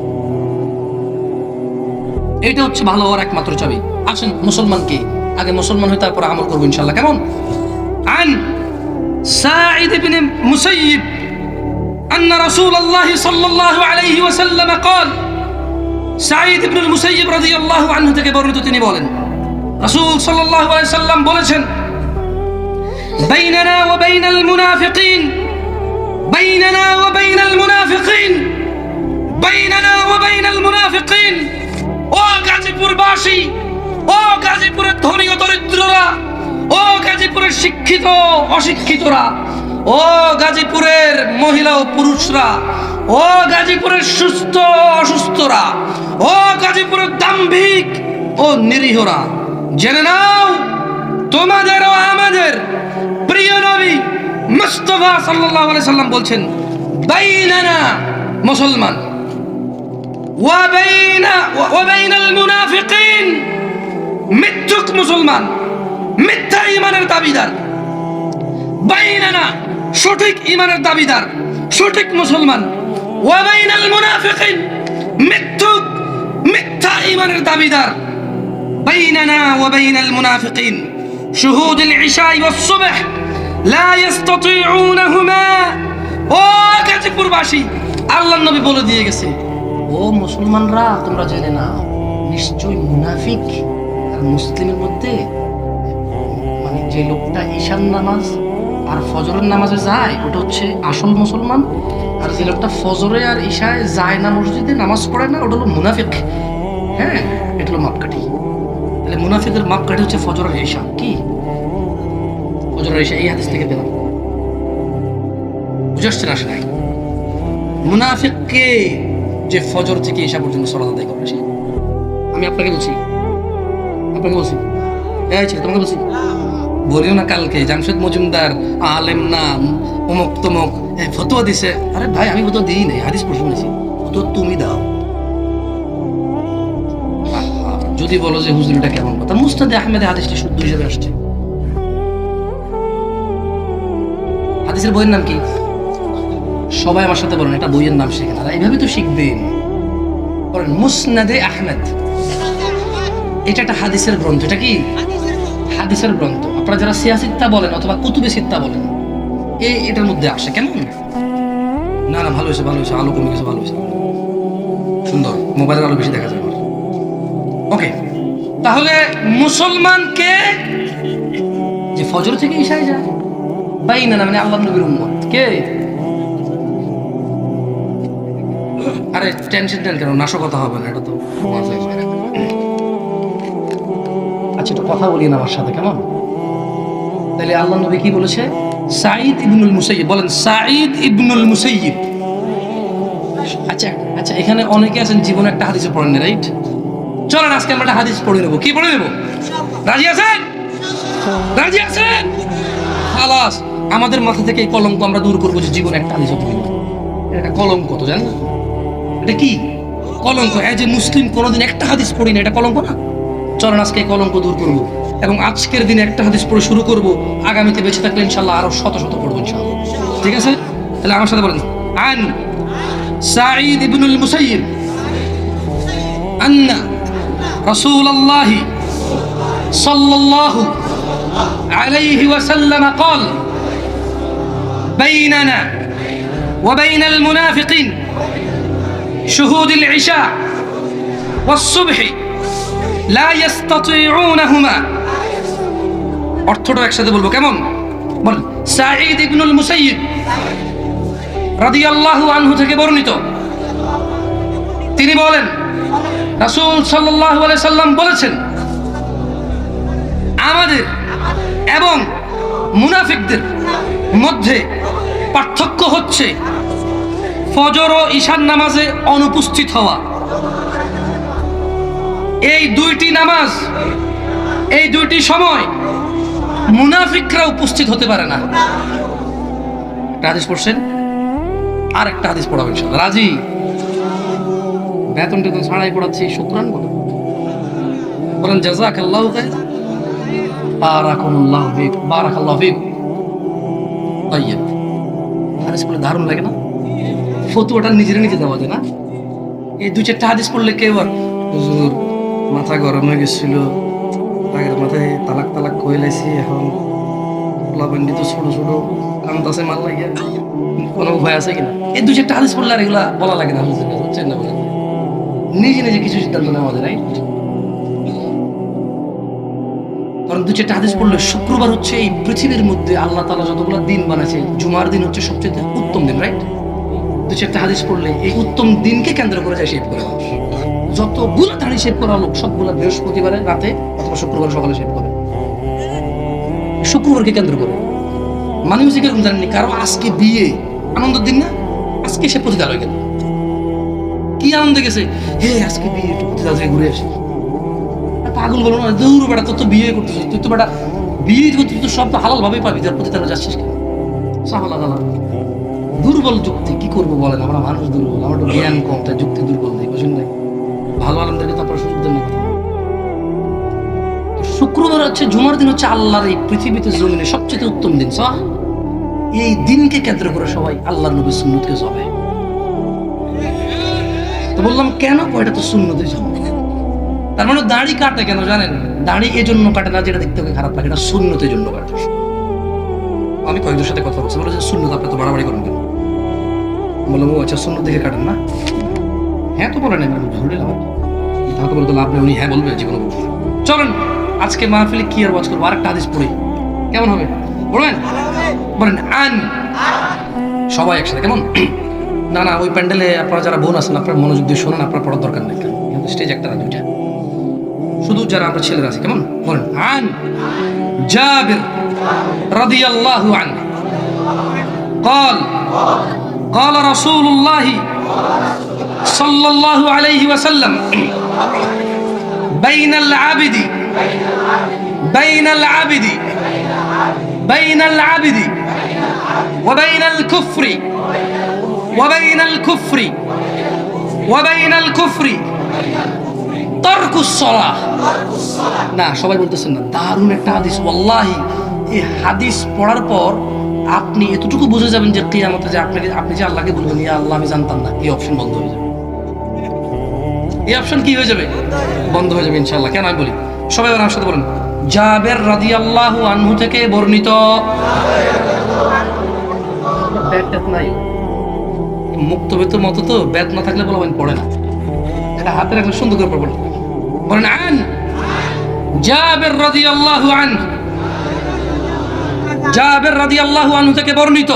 এটা হচ্ছে ভালো হওয়ার একমাত্র চাবি। আসেন মুসলমানকে আগে মুসলমান হই, তারপর আমল করবো ইনশাআল্লাহ। কেমন? আন সাঈদ ইবনে মুসাইয়িব আন্না রাসূলুল্লাহ সাল্লাল্লাহু আলাইহি ওয়াসাল্লাম قال, সাঈদ ইবনে মুসাইয়িব রাদিয়াল্লাহু আনহু থেকে বর্ণিত, তিনি বলেন রাসূল সাল্লাল্লাহু আলাইহি ওয়াসাল্লাম বলেছেন, বাইনানা ওয়া বাইনাল মুনাফিকিন, বাইনানা ওয়া বাইনাল মুনাফিকিন, বাইনানা ওয়া বাইনাল মুনাফিকিন। ও গাজীপুরবাসী, ও গাজীপুরের ধনী ও দরিদ্ররা, ও গাজীপুরের শিক্ষিত অশিক্ষিতরা, ও গাজীপুরের মহিলা ও পুরুষরা, ও গাজীপুরের সুস্থ অসুস্থরা, ও গাজীপুরের দাম্ভিক ও নিরীহরা, জেনে নাও তোমাদের ও আমাদের প্রিয় নবী মুস্তাফা সাল্লাল্লাহু আলাইহি সাল্লাম বলছেন, বাইনানা মুসলমান, ওয়া বাইনাল মুনাফিকিন, মিথ্যুক মুসলমান, মিথ্যা ঈমানের দাবিদার, বাইনানা সঠিক ঈমানের দাবিদার, সঠিক মুসলমান, ওয়া বাইনাল মুনাফিকিন, মিথ্যুক মিথ্যা ঈমানের দাবিদার, বাইনানা ওয়া বাইনাল মুনাফিকিন শুহুদুল ইশাই ওয়াস সুবহ লা ইস্তাতিউনাহুমা। ও গাজীপুরবাসী, আল্লাহর নবী বলে দিয়ে গেছে, ও মুসলমানরা তোমরা জেনে নাও, নিশ্চয় মুনাফিক আর মুসলিমের মধ্যে, মানে যে লোকটা ঈশান নামাজ আর ফজরের নামাজে যায় ওটা হচ্ছে আসল মুসলমান, আর যে লোকটা ফজরে আর ঈশায় যায় না, মসজিদে নামাজ পড়ে না, ওটা হলো মুনাফিক। হ্যাঁ, এটা হলো মাপকাঠি। তাহলে মুনাফিকের মাপকাঠি হচ্ছে ফজর আর ঈশা। কি ফজর আর ঈশা? এই হাদিস থেকে পেলাম। বুঝাচ্ছে না? আসে নাই। মুনাফিককে যে ফজর থেকে ঈশা পর্যন্ত সালাত আদায় করে, সে আমি আপনাকে বলছি, তোমাকে বলছি, বলিও না কালকে জামশেদ মজুমদার আলেম না অমুক তমুক ফতোয়া দিছে। আরে ভাই, আমি ফতোয়া দিই নাই, হাদিস পড়ে শুনেছি, ফতোয়া তুমি দাও। যদি বলো যে হুজুর এটা কেমন কথা, মুস্তাদে আহমেদে হাদিসটি শুদ্ধ হিসেবে আসছে। হাদিসের বইয়ের নাম কি? সবাই আমার সাথে বলেন, এটা বইয়ের নাম শেখেন, আর এইভাবে তো শিখবেন। বলেন মুসনাদে আহমেদ, এটা একটা হাদিসের গ্রন্থ। এটা কি হাদিসের গ্রন্থ? আপনারা যারা সিয়াসিত্তা বলেন অথবা কুতুবে সিত্তা বলেন, এটার মধ্যে আসে। কেমন? না না, ভালো হয়েছে, ভালো হয়েছে, আলো কমে গেছে, ভালো হয়েছে, সুন্দর, মোবাইলের আলো বেশি দেখা যায়। ওকে, তাহলে মুসলমানকে যে ফজর থেকে ঈশায় যায়, বাইনানা মানে আল্লাহর নবীর উম্মত। কে? আরে টেনশন নেন কেন, নাশকতা হবে না, এটা তো আচ্ছা। একটু কথা বলি না আমার সাথে, কেমন? তাহলে আল্লাহ নবী কি বলেছে? সাঈদ ইবনুল মুসাইয়িব, বলেন সাঈদ ইবনুল মুসাইয়িব। আচ্ছা আচ্ছা, এখানে অনেকে আছেন জীবনে একটা হাদিসে পড়েন না, রাইট? চলেন আজকে আমরা একটা হাদিস পড়ে নেবো। কি পড়ে নেবো? রাজি আছেন? রাজি আছেন? খালাস, আমাদের মাথা থেকে এই কলঙ্ক আমরা দূর করবো যে জীবনে একটা হাদিসে পড়ে নেবো। এটা কলঙ্ক তো, জানেন? এটা কি কলঙ্ক? এই যে মুসলিম কোনোদিন একটা হাদিস পড়ি না, এটা কলঙ্ক না? চলেন আজকে এই কলঙ্ক দূর করবো, এবং আজকের দিনে একটা হাদিস পড়ে শুরু করব, আগামীতে বেঁচে থাকলে ইনশাআল্লাহ আরো শত শত পড়বো ইনশাআল্লাহ। ঠিক আছে? তাহলে আমার সাথে বলেন, আন সাঈদ ইবনুল মুসাইয়িব আন্না রাসূলুল্লাহি সাল্লাল্লাহু আলাইহি ওয়াসাল্লাম قال بيننا وبين المنافقين شهود العشاء والصبح لا يستطيعونهما অর্থটা একসাথে বলবো কেমন বল সাঈদ ইবনুল মুসাইয়িব রাদিয়াল্লাহু আনহু থেকে বর্ণিত তিনি বলেন রাসূল সাল্লাল্লাহু আলাইহি সাল্লাম বলেছেন আমাদের এবং মুনাফিকদের মধ্যে পার্থক্য হচ্ছে ফজর ও ঈশার নামাজে অনুপস্থিত হওয়া। এই দুইটি নামাজ, এই দুইটি সময় মুনাফিকরা উপস্থিত হতে পারে না। একটা হাদিস পড়ছেন, আর একটা হাদিস পড়াবো ইনশাআল্লাহ। রাজি? বেতন টেতন ছাড়াই পড়াচ্ছি, শুকরান বলেন জাযাকাল্লাহু খাইর, বারাকাল্লাহু ফিক, বারাকাল্লাহু ফিক। তাইয়্যিব, হাদিস পড়লে দারুণ লাগে না? ফতুয়াটা নিজের নিজে দেওয়া যায় না? এই দুই চারটা হাদিস পড়লে কেউ আর হুজুর মাথা গরম হয়ে গেছিল, আগের মাথায় তালাক তালাক কয়ে লাইছি, এখন লাবন্ডি তো ছোট ছোট কামতাছে মাল লাগে, কোনো ভয় আছে কিনা? এই দুই চারটা হাদিস পড়লে আর এগুলা বলা লাগে না, বুঝছেন না? বলেন নিজে নিজে কিছু সিদ্ধান্ত নেওয়া যায়, রাইট? কারণ দু চারটা হাদিস পড়লে শুক্রবার হচ্ছে এই পৃথিবীর মধ্যে আল্লাহ তাআলা যতগুলো দিন বানাইছে, জুমার দিন হচ্ছে সবচেয়ে উত্তম দিন, রাইট? দু চারটা হাদিস পড়লে এই উত্তম দিনকে কেন্দ্র করে যায় শেভ করে মানুষ। যতগুলো দাড়ি শেভ করা লোক সবগুলো বৃহস্পতিবারে রাতে অথবা শুক্রবার সকালে শেভ করে, শুক্রবারকে কেন্দ্র করে। মানে হচ্ছে কিরকম জানেননি? কারো আজকে বিয়ে, আনন্দের দিন না, আজকে সে প্রতিদার হয়ে গেল, কি আনন্দে গেছে, হে আজকে বিয়ে, একটু প্রতিদার থেকে ঘুরে আসি। পাগল বলো না, দৌড় বেটা, তোর তো বিয়ে করতেছিস, তুই তো বেটা বিয়ে করতে তো সব তো হালাল ভাবেই পাবি, তার প্রতি তারা যাচ্ছিস কেন? সাহালা গালা দুর্বল যুক্তি, কি করবো বলেন? আমরা মানুষ দুর্বল, আমার তো জ্ঞান কম, তাই যুক্তি দুর্বল দিই, বুঝুন নাই? ভালো আলমদেরকে তারপর সুযোগ দেন না। শুক্রবার হচ্ছে, জুমার দিন হচ্ছে আল্লাহর এই পৃথিবীতে জমিনে সবচেয়ে উত্তম দিন। সহ এই দিনকে কেন্দ্র করে সবাই আল্লাহর নবীর সুন্নতকে জবে। তো বললাম কেন? এটা তো সুন্নতের জন্য। তার মানে দাড়ি কাটে কেন জানেন? দাড়ি এই জন্য কাটে না যেটা দেখতে খারাপ লাগে, এটা সুন্নতের জন্য কাটে। আমি কয়েকজনের সাথে কথা বলছি, বলে যে সুন্নত আপনি তো বাড়াবাড়ি করেন কেন? বললাম ও আচ্ছা, সুন্নত দেখে কাটেন না? হ্যাঁ তো বলে নেই, ধরে লাভ, তা তো বলে তো লাভ নেই। উনি হ্যাঁ বলবে, জীবনে বলবে। চলেন আজকে মাহফিলে কি আর ওয়াজ করবো, আরেকটা হাদিস পড়ি, কেমন হবে? বলবেন? বলেন আন, সবাই একসাথে, কেমন? না না, ওই প্যান্ডেলে আপনারা যারা বোন আছেন, আপনার মনোযোগ দিয়ে শোনেন, আপনার পড়ার দরকার নেই, স্টেজ একটা না দুইটা, শুধু যারা আমরা ছেলেরা আছি, কেমন? বলেন আন জাবির রাদিয়াল্লাহু আনহু قال قال رسول الله صلى الله عليه وسلم بين العبد بين العبد بين العبد وبين الكفر وبين الكفر وبين الكفر তারকুস সালাহ। না সবাই বলতেছেন না, দারুণ একটা হাদিস ওয়াল্লাহি। এই হাদিস পড়ার পর আপনি এতটুকু বুঝে যাবেন যে কিয়ামতে যে আপনি যে আল্লাহকে বলবেন ইয়া আল্লাহ আমি জানতাম না, এই অপশন বন্ধ হয়ে যাবে। এই অপশন কি হয়ে যাবে? বন্ধ হয়ে যাবে ইনশাআল্লাহ। কেন আমি বলি, সবাই আমার সাথে বলেন জাবের রাদিয়াল্লাহু আনহু থেকে বর্ণিত। ব্যাট নাই, মুক্তবেতর মতো তো ব্যাট না থাকলে বলবেন পড়ে না, এটা হাতে রাখলে সুন্দর করে পড়বেন। বলেন আন জাবের রাদিয়াল্লাহু আনহু, জাবের রাদিয়াল্লাহু আনহু থেকে বর্ণিত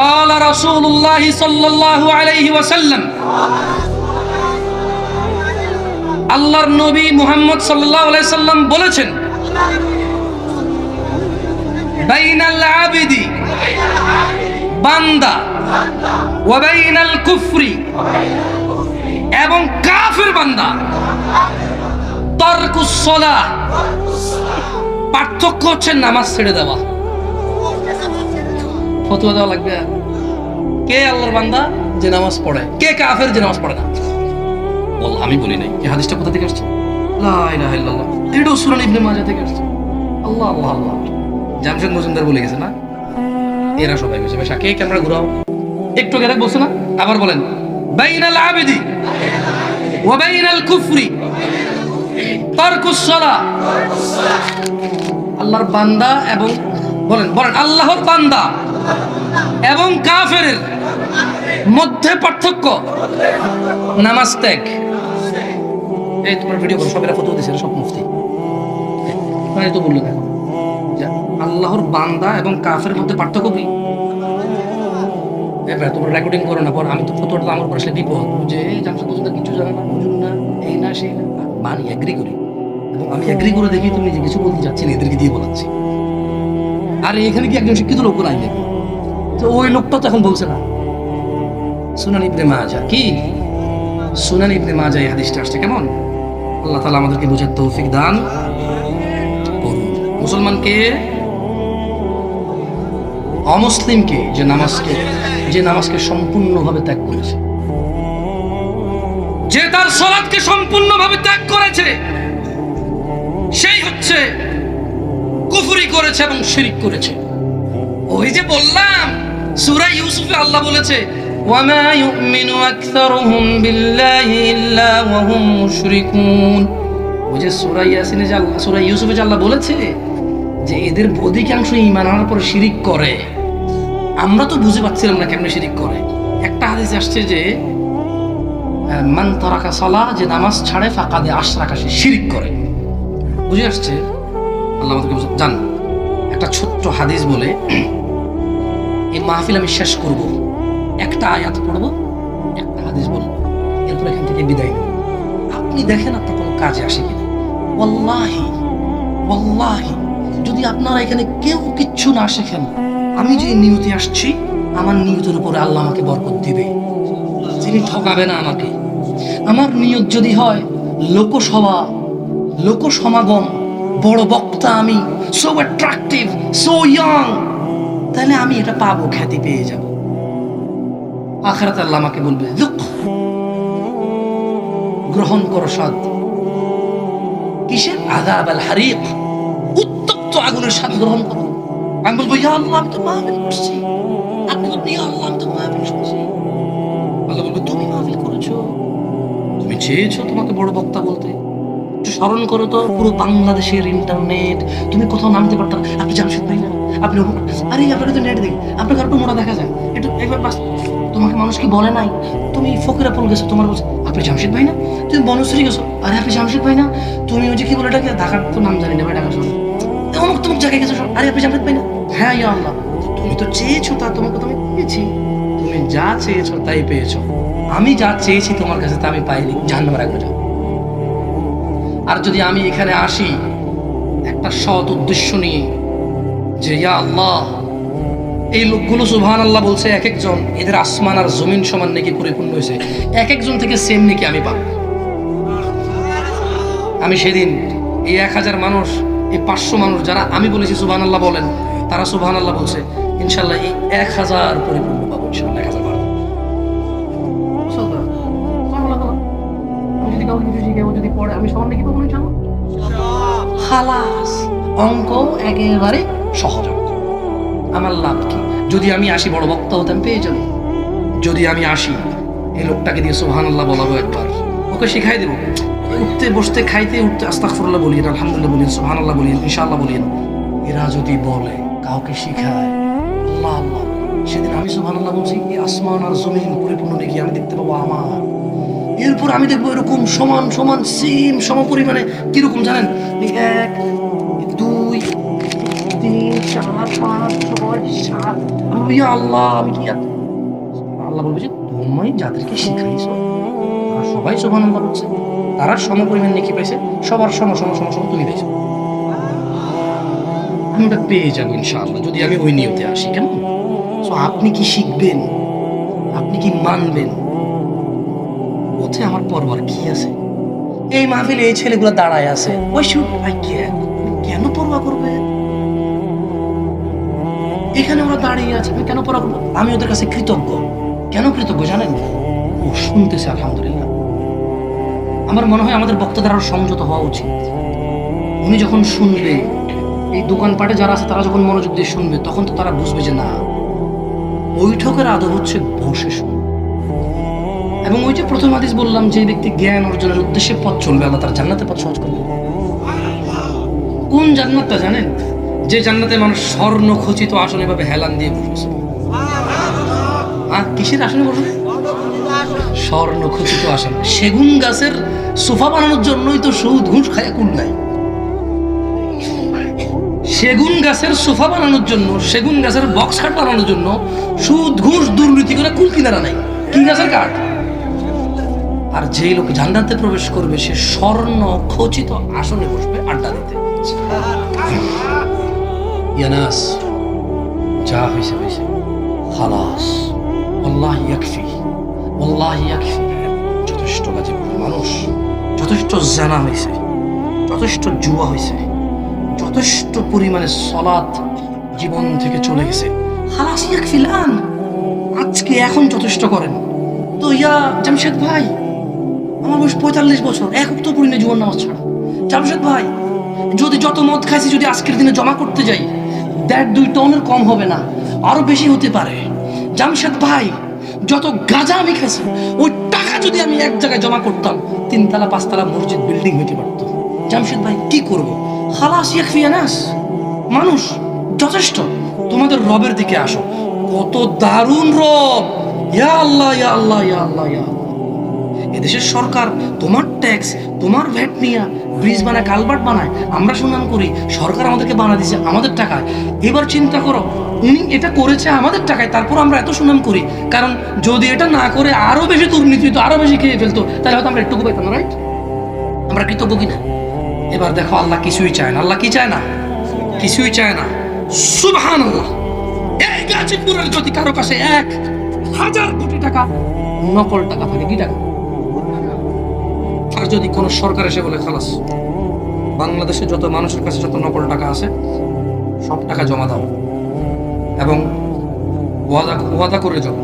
قال رسول الله صلى الله عليه وسلم আল্লাহর নবী মুহাম্মদ সাল্লাল্লাহু আলাইহি সাল্লাম বলেছেন বাইনাল আবিদি, বান্দা, ওয়া বাইনাল কুফরি, এবং কাফের বান্দা, তারকুস সালাহ, পার্থক্য হচ্ছে নামাজ ছেড়ে দেওয়া। ফতোয়া দেওয়া লাগবে, কে আল্লাহর বান্দা যে নামাজ পড়ে, কে কাফের যে নামাজ পড়ে না? বল আমি বলি নাই। এই হাদিসটা কোথা থেকে আসছে? লা ইলাহা ইল্লাল্লাহ, এটাও সূরা ইবনে মাজাহ থেকে আসছে। আল্লাহ আল্লাহ আল্লাহ, জামশেদ মজুমদার বলে গেছে না? এরা সবাই গেছে। বেশা কে ক্যামেরা ঘুরাও, একটু আগে বলছে না? আবার বলেন বাইনাল আবিদি ওয়া বাইনাল কুফরি তারকুস সালাহ। আল্লাহর বান্দা এবং বলেন আল্লাহর বান্দা এবং কাফেরের মধ্যে পার্থক্য নামাজ ত্যাগ। এই তোমার ভিডিও করো, সবেরা ফটো দিছে, সব মুফতি মানে তো বললো দেখো আল্লাহর বান্দা এবং কাফের মধ্যে পার্থক্য কি? এবার তোমরা রেকর্ডিং করো না, পর আমি তো ফটোটা আমার উপর আসলে বিপদ যে জামশেদ পর্যন্ত কিছু জানে না, বুঝুন না, এই না সেই না, মানি এগ্রি করি এবং আমি এগ্রি করে দেখি তুমি যে কিছু বলতে যাচ্ছি না, এদেরকে দিয়ে বলাচ্ছি। আর এখানে কি একজন শিক্ষিত লোক নাই দেখি, তো ওই লোকটা তো এখন বলছে না। সুনান ইবনে মাজাহ, কি সুনান ইবনে মাজাহ এই হাদিসটা আসছে কেমন? আল্লাহ তাআলা আমাদেরকে বোঝার তৌফিক দান করুন। মুসলমানকে অমুসলিমকে যে নামাজকে সম্পূর্ণভাবে ত্যাগ করেছে, যে তার সালাতকে সম্পূর্ণভাবে ত্যাগ করেছে, সেই হচ্ছে কুফরি করেছে এবং শিরক করেছে। ওই যে বললাম সূরা ইউসুফে আল্লাহ বলেছে ওয়ামা ইউমিনু আকসারুহুম বিল্লাহি ইল্লা ওয়া হুম মুশরিকুন। ওই যে সূরা ইয়াসিনে যে আল্লাহ, সূরা ইউসুফে যে আল্লাহ বলেছে যে এদের অধিকাংশ ঈমান আনার পর শিরক করে। আমরা তো বুঝে পাচ্ছিলাম না কেমনে শিরক করে। একটা হাদিসে আসছে যে মান তারাকা সালাহ, যে নামাজ ছাড়ে ফাকাদে আশরাকা, সে শিরক করে। বুঝে আসছে? আল্লাহ আমাদেরকে জান। একটা ছোট্ট হাদিস বলে এই মাহফিল আমি শেষ করব, একটা আয়াত পড়বো, একটা হাদিস বলবো, এরপর এখান থেকে বিদায় নেব। আপনি দেখেন আপনার কোনো কাজে আসে কিনা। ওয়াল্লাহি ওয়াল্লাহি যদি আপনারা এখানে কেউ কিচ্ছু না শেখেন, আমি যে নিয়তে আসছি আমার নিয়তের উপরে আল্লাহ আমাকে বরকত দিবে, তিনি ঠকাবে না আমাকে। আমার নিয়ত যদি হয় লোকসভা, লোকসমাগম, বড় বক্তা, আমি সো অ্যাট্রাকটিভ, সো ইয়াং, তাহলে আমি এটা পাবো, খ্যাতি পেয়ে যাব। আখিরাতে আল্লাহ আমাকে বলবে লুক, গ্রহণ করো স্বাদ। কিসের? আযাব আল হারিক, উত্তপ্ত আগুনের স্বাদ গ্রহণ করো। আমি বলবো ইয়া আল্লাহ আমি তো মাহফিল করছি। আপনি বলবেন ইয়া আল্লাহ আমি তো মাহফিল করছি। আল্লাহ বলবে তুমি মাহফিল করেছো, তুমি চেয়েছো তোমাকে বড় বক্তা বলতে। একটু স্মরণ করো তো পুরো বাংলাদেশের ইন্টারনেট, তুমি কোথাও নামতে পারতো না। আপনি জামশেদ ভাই না, আপনি আরে আপনাকে তো নেট দেখি, আপনাকে একটু মোটা দেখা যায়, একটু একবার বাস। তোমাকে মানুষ কি বলে নাই তুমি ফকিরাপুর গেছো, তোমার বলছে আপনি জামশেদ ভাই না, তুমি বনশ্রী গেছো, আরে আপনি জামশেদ ভাই না, তুমি ওই যে কি বলে এটাকে, ঢাকার তো নাম জানি না ভাই, ঢাকা শহর অমুক তমুক জায়গায় গেছো, আরে আপনি জামশেদ ভাই না। হ্যাঁ ইয়া আল্লাহ, তুমি তো চেয়েছো তা তোমাকে তো আমি পেয়েছি। তুমি যা চেয়েছো তাই পেয়েছো, আমি যা চেয়েছি তোমার কাছে তা আমি পাইনি, জাহান্নামের আগুনে যাও। আর যদি আমি এখানে আসি একটা সৎ উদ্দেশ্য নিয়ে যে ইয়া আল্লাহ এই লোকগুলো সুবহানাল্লাহ বলছে, এক একজন এদের আসমান আর জমিন সমান নেকি পরিপূর্ণ হয়েছে, এক একজন থেকে সেম নেকি আমি পাবো। আমি সেদিন এই 1000 মানুষ, এই 500 মানুষ যারা আমি বলেছি সুবহানাল্লাহ বলেন, তারা সুবহানাল্লাহ বলছে, ইনশাআল্লাহ এই 1000 পরিপূর্ণ পাবো ইনশাআল্লাহ। 1000 পাবো। আমি যদি কাউকে কিছু শিখাবো, যদি পড়ে আমি সমান নেকি পাবো ইনশাআল্লাহ। খালাস, অঙ্ক একেবারে সহজ। আমার লাভ কি? যদি আমি আসি বড় বক্তা হতে আমি পেয়ে যাবো। যদি আমি আসি এই লোকটাকে দিয়ে সুবহানাল্লাহ বলাবো, একবার ওকে শিখাই দেবো, উঠতে বসতে খাইতে উঠতে আস্তাগফিরুল্লাহ বলিয়েন, আলহামদুলিল্লাহ বলিয়েন, সুবহানাল্লাহ বলিয়েন, ইনশাআল্লাহ বলিয়েন। এরা যদি বলে কাউকে শিখায়, আল্লাহ আল্লাহ, সেদিন আমি সুবহানাল্লাহ বলছি, এই আসমান আর জমিন পরিপূর্ণ নাকি আমি দেখতে পাবো আমার। এরপর আমি দেখবো এরকম সমান সমান সেম সম পরিমাণে। কিরকম জানেন? 1 2 3 4 5 6 7। আমি আল্লাহ, আমি কি আল্লাহ বলবে যে তুমি যাদেরকে শিখাইছো তারা সবাই সুবহানাল্লাহ বলছে, তারা সম পরিমাণ নেকি পাইছে, সবার সম সম সম সম তুমি পেয়েছো। আমি ওটা পেয়ে যাবো ইনশাআল্লাহ যদি আমি ওই নিয়তে আসি। কেমন? সো আপনি কি শিখবেন, আপনি কি মানবেন, ওতে আমার পরবার কি আছে? এই মাহফিলে এই ছেলেগুলো দাঁড়ায় আছে, ওই শুট আই কেন পরোয়া করবে? এখানে ওরা দাঁড়িয়ে আছে, আমি কেন পরোয়া করবো? আমি ওদের কাছে কৃতজ্ঞ। কেন কৃতজ্ঞ জানেন? ও শুনতেছে আলহামদুলিল্লাহ। আমার মনে হয় আমাদের বক্তাদের আরো সংযত হওয়া উচিত। উনি যখন শুনবে, এই দোকানপাটে যারা আছে তারা যখন মনোযোগ দিয়ে শুনবে, তখন তো তারা বুঝবে যে না, বৈঠকের আদব হচ্ছে বসে শুন। এবং ওই যে প্রথম হাদিস বললাম, যে ব্যক্তি জ্ঞান অর্জনের উদ্দেশ্যে পথ চলবে, আল্লাহ তার জান্নাতের পথ সহজ করবে। কোন জান্নাতটা জানেন? যে জান্নাতে মানুষ স্বর্ণ খচিত আসনে ভাবে হেলান দিয়ে বসেছে। কিসের আসনে বসবে? স্বর্ণ খচিত আসন। সেগুন গাছের সোফা বানানোর জন্যই তো সুদ ঘুষ খায়া কুল নাই। সেগুন গাছের সোফা বানানোর জন্য, সেগুন গাছের বক্স খাট বানানোর জন্য সুদ ঘুষ দুর্নীতি করে কুল কিনারা নাই। কি গাছের কাঠ? আর যে লোক জান্নাতে প্রবেশ করবে সে স্বর্ণ খচিত আসনে বসবে আড্ডা দিতে। ইয়ানাস, যা হয়েছে হয়েছে, খালাস, আল্লাহি ইয়াকফি, আল্লাহি ইয়াকফি। যথেষ্ট গাজীপুরের মানুষ, যথেষ্ট জানা হয়েছে, যথেষ্ট জুয়া হয়েছে, যথেষ্ট পরিমাণে সালাত জীবন থেকে চলে গেছে। খালাস ইয়াকফিল আন, আজকে এখন যথেষ্ট করেন। তো ইয়া জামশেদ ভাই, আমার বয়স 45 বছর, এক ওয়াক্ত পড়ি না জীবন নামাজ ছাড়া। জামশেদ ভাই, যদি যত মদ খাইছি যদি আজকের দিনে জমা করতে যাই, 1.5-2 টনের কম হবে না, আরো বেশি হতে পারে। জামশেদ ভাই, যত গাঁজা আমি খাইছি ওই টাকা যদি আমি এক জায়গায় জমা করতাম 3 তলা 5 তলা মসজিদ বিল্ডিং হইতে পারত। জামশেদ ভাই কি করব? খালাস ইয়াকফি আনাস, মানুষ যথেষ্ট। তোমাদের রবের দিকে আসো। কত দারুণ রব! ইয়া আল্লাহ, ইয়া আল্লাহ, ইয়া আল্লাহ, ইয়া আল্লাহ। এদেশের সরকার তোমার ট্যাক্স, তোমার ভ্যাট নিয়ে ব্রিজ বানায়, কালভার্ট বানায়, আমরা সুনাম করি। সরকার আমাদেরকে বানা দিয়েছে আমাদের টাকায়। এবার চিন্তা করো, উনি এটা করেছে আমাদের টাকায়, তারপর আমরা এত সুনাম করি। কারণ যদি এটা না করে আরো বেশি দুর্নীতি হতো, আরো বেশি খেয়ে ফেলতো, তাহলে হয়তো আমরা একটু পাইতাম না, রাইট? আমরা কৃতজ্ঞ কিনা? এবার দেখো, আল্লাহ কিছুই চায় না। আল্লাহ কি চায় না? কিছুই চায় না। সুবহানাল্লাহ। এই গাজীপুরের যদি কারো কাছে 1000 কোটি টাকা নকল টাকা থাকে, কি টাকা? আর যদি কোন সরকার এসে বলে, খালাস, বাংলাদেশে যত মানুষের কাছে যত নকল টাকা আছে সব টাকা জমা দাও এবং ওয়াদা করে যাও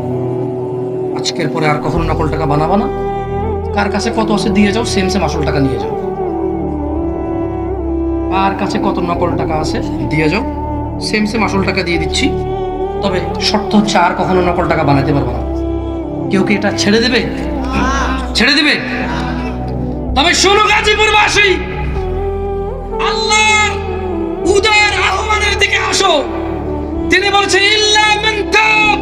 আজকের পরে আর কখনো নকল টাকা বানাবা না, কার কাছে কত আছে দিয়ে যাও, সেম সেম আসল টাকা নিয়ে যাও। কার কাছে কত নকল টাকা আছে দিয়ে যাও, সেম সেম আসল টাকা দিয়ে দিচ্ছি, তবে শর্ত হচ্ছে আর কখনো নকল টাকা বানাতে পারবো না। কেউ কি এটা ছেড়ে দেবে? ছেড়ে দেবে? তবে শোনো গাজীপুরবাসী, আল্লাহর উদার আহ্বানের দিকে আসো। তিনি বলছেন, ইল্লা মান তাব,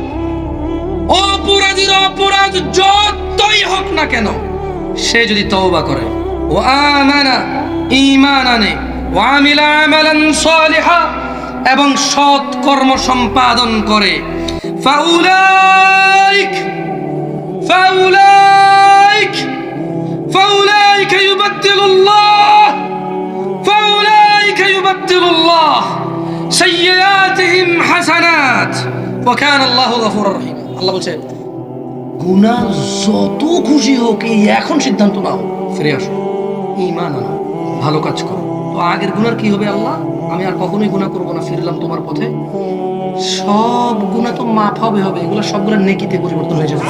অপরাধীর অপরাধ যতই হোক না কেন, সে যদি তওবা করে, ও আমানা, ঈমান আনে, ওয়া আমিলা আমালান সালিহা, এবং সৎ কর্ম সম্পাদন করে, ফাউলাইক ফাউলাইক فأولئك يبدل الله سيئاتهم حسنات وكان الله غفورا رحيما। আল্লাহ বলছে, গুনাহ যত খুশি হোক, এই এখন সিদ্ধান্ত নাও, ফিরে আসো, ঈমান আনো, ভালো কাজ করো। তো আগের গুনার কি হবে? আল্লাহ, আমি আর কখনোই গুনাহ করব না, ফিরলাম তোমার পথে। সব গুনাহ তো মাফ হবে, এগুলো সবগুলো নেকিতে পরিবর্তন হয়ে যাবে।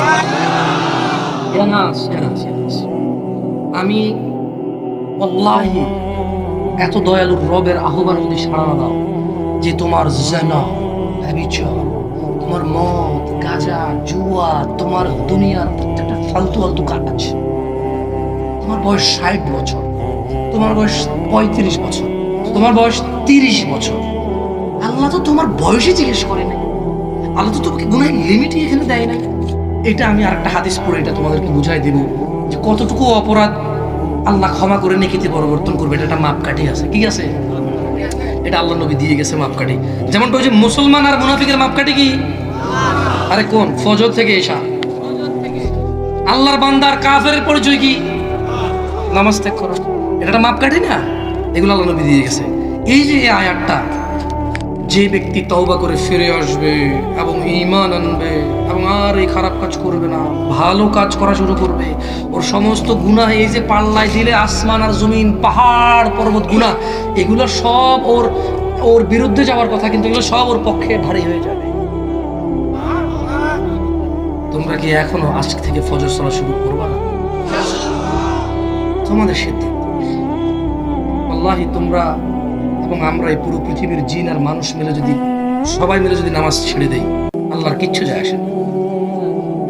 আমি আল্লাহি এত দয়ালু রবের আহ্বান যদি সাড়া না দাও, যে তোমার জিনা, ব্যভিচার, তোমার মদ, গাঁজা, জুয়া, তোমার দুনিয়ার প্রত্যেকটা ফালতু ফালতু কাজ, তোমার বয়স 60 বছর, তোমার বয়স 35 বছর, তোমার বয়স 30 বছর, আল্লাহ তো তোমার বয়সই জিজ্ঞেস করে নাই। আল্লাহ তো তোমাকে গুনাহের লিমিটই এখানে দেয় নাই। এটা আমি আরেকটা হাদিস পড়ে এটা তোমাদেরকে বুঝাই দেব যে কতটুকু অপরাধ আল্লাহ ক্ষমা করে নেকিতে পরিবর্তন করবে। এটা একটা মাপকাঠি আছে। কি আছে? এটা আল্লাহ নবী দিয়ে গেছে মাপকাঠি। যেমন ওই যে মুসলমান আর মুনাফিকের মাপকাঠি কি? আরে কোন? ফজর থেকে এশা। আল্লাহর বান্দার কাফেরের পরিচয় কি? নামাজ ত্যাগ করা। এটা একটা মাপকাঠি না? এগুলো আল্লাহ নবী দিয়ে গেছে। এই যে এই আয়াতটা, যে ব্যক্তি তওবা করে ফিরে আসবে এবং ঈমান আনবে এবং আর এই খারাপ কাজ করবে না, ভালো কাজ করা শুরু করবে, ওর সমস্ত গুনাহ, এই যে পাল্লায় দিলে আসমান আর জমিন, পাহাড় পর্বত গুনাহ, এগুলো সব ওর বিরুদ্ধে যাওয়ার কথা, কিন্তু এগুলো সব ওর পক্ষে ভারী হয়ে যাবে। তোমরা কি এখনো আজকে থেকে ফজর সালাত শুরু করবা না? তোমাদের সিদ্ধান্ত। আল্লাহি তোমরা এবং আমরা এই পুরো পৃথিবীর জিন আর মানুষ মিলে যদি সবাই মিলে যদি নামাজ ছেড়ে দেই, আল্লাহর কিচ্ছু যায় আসে না।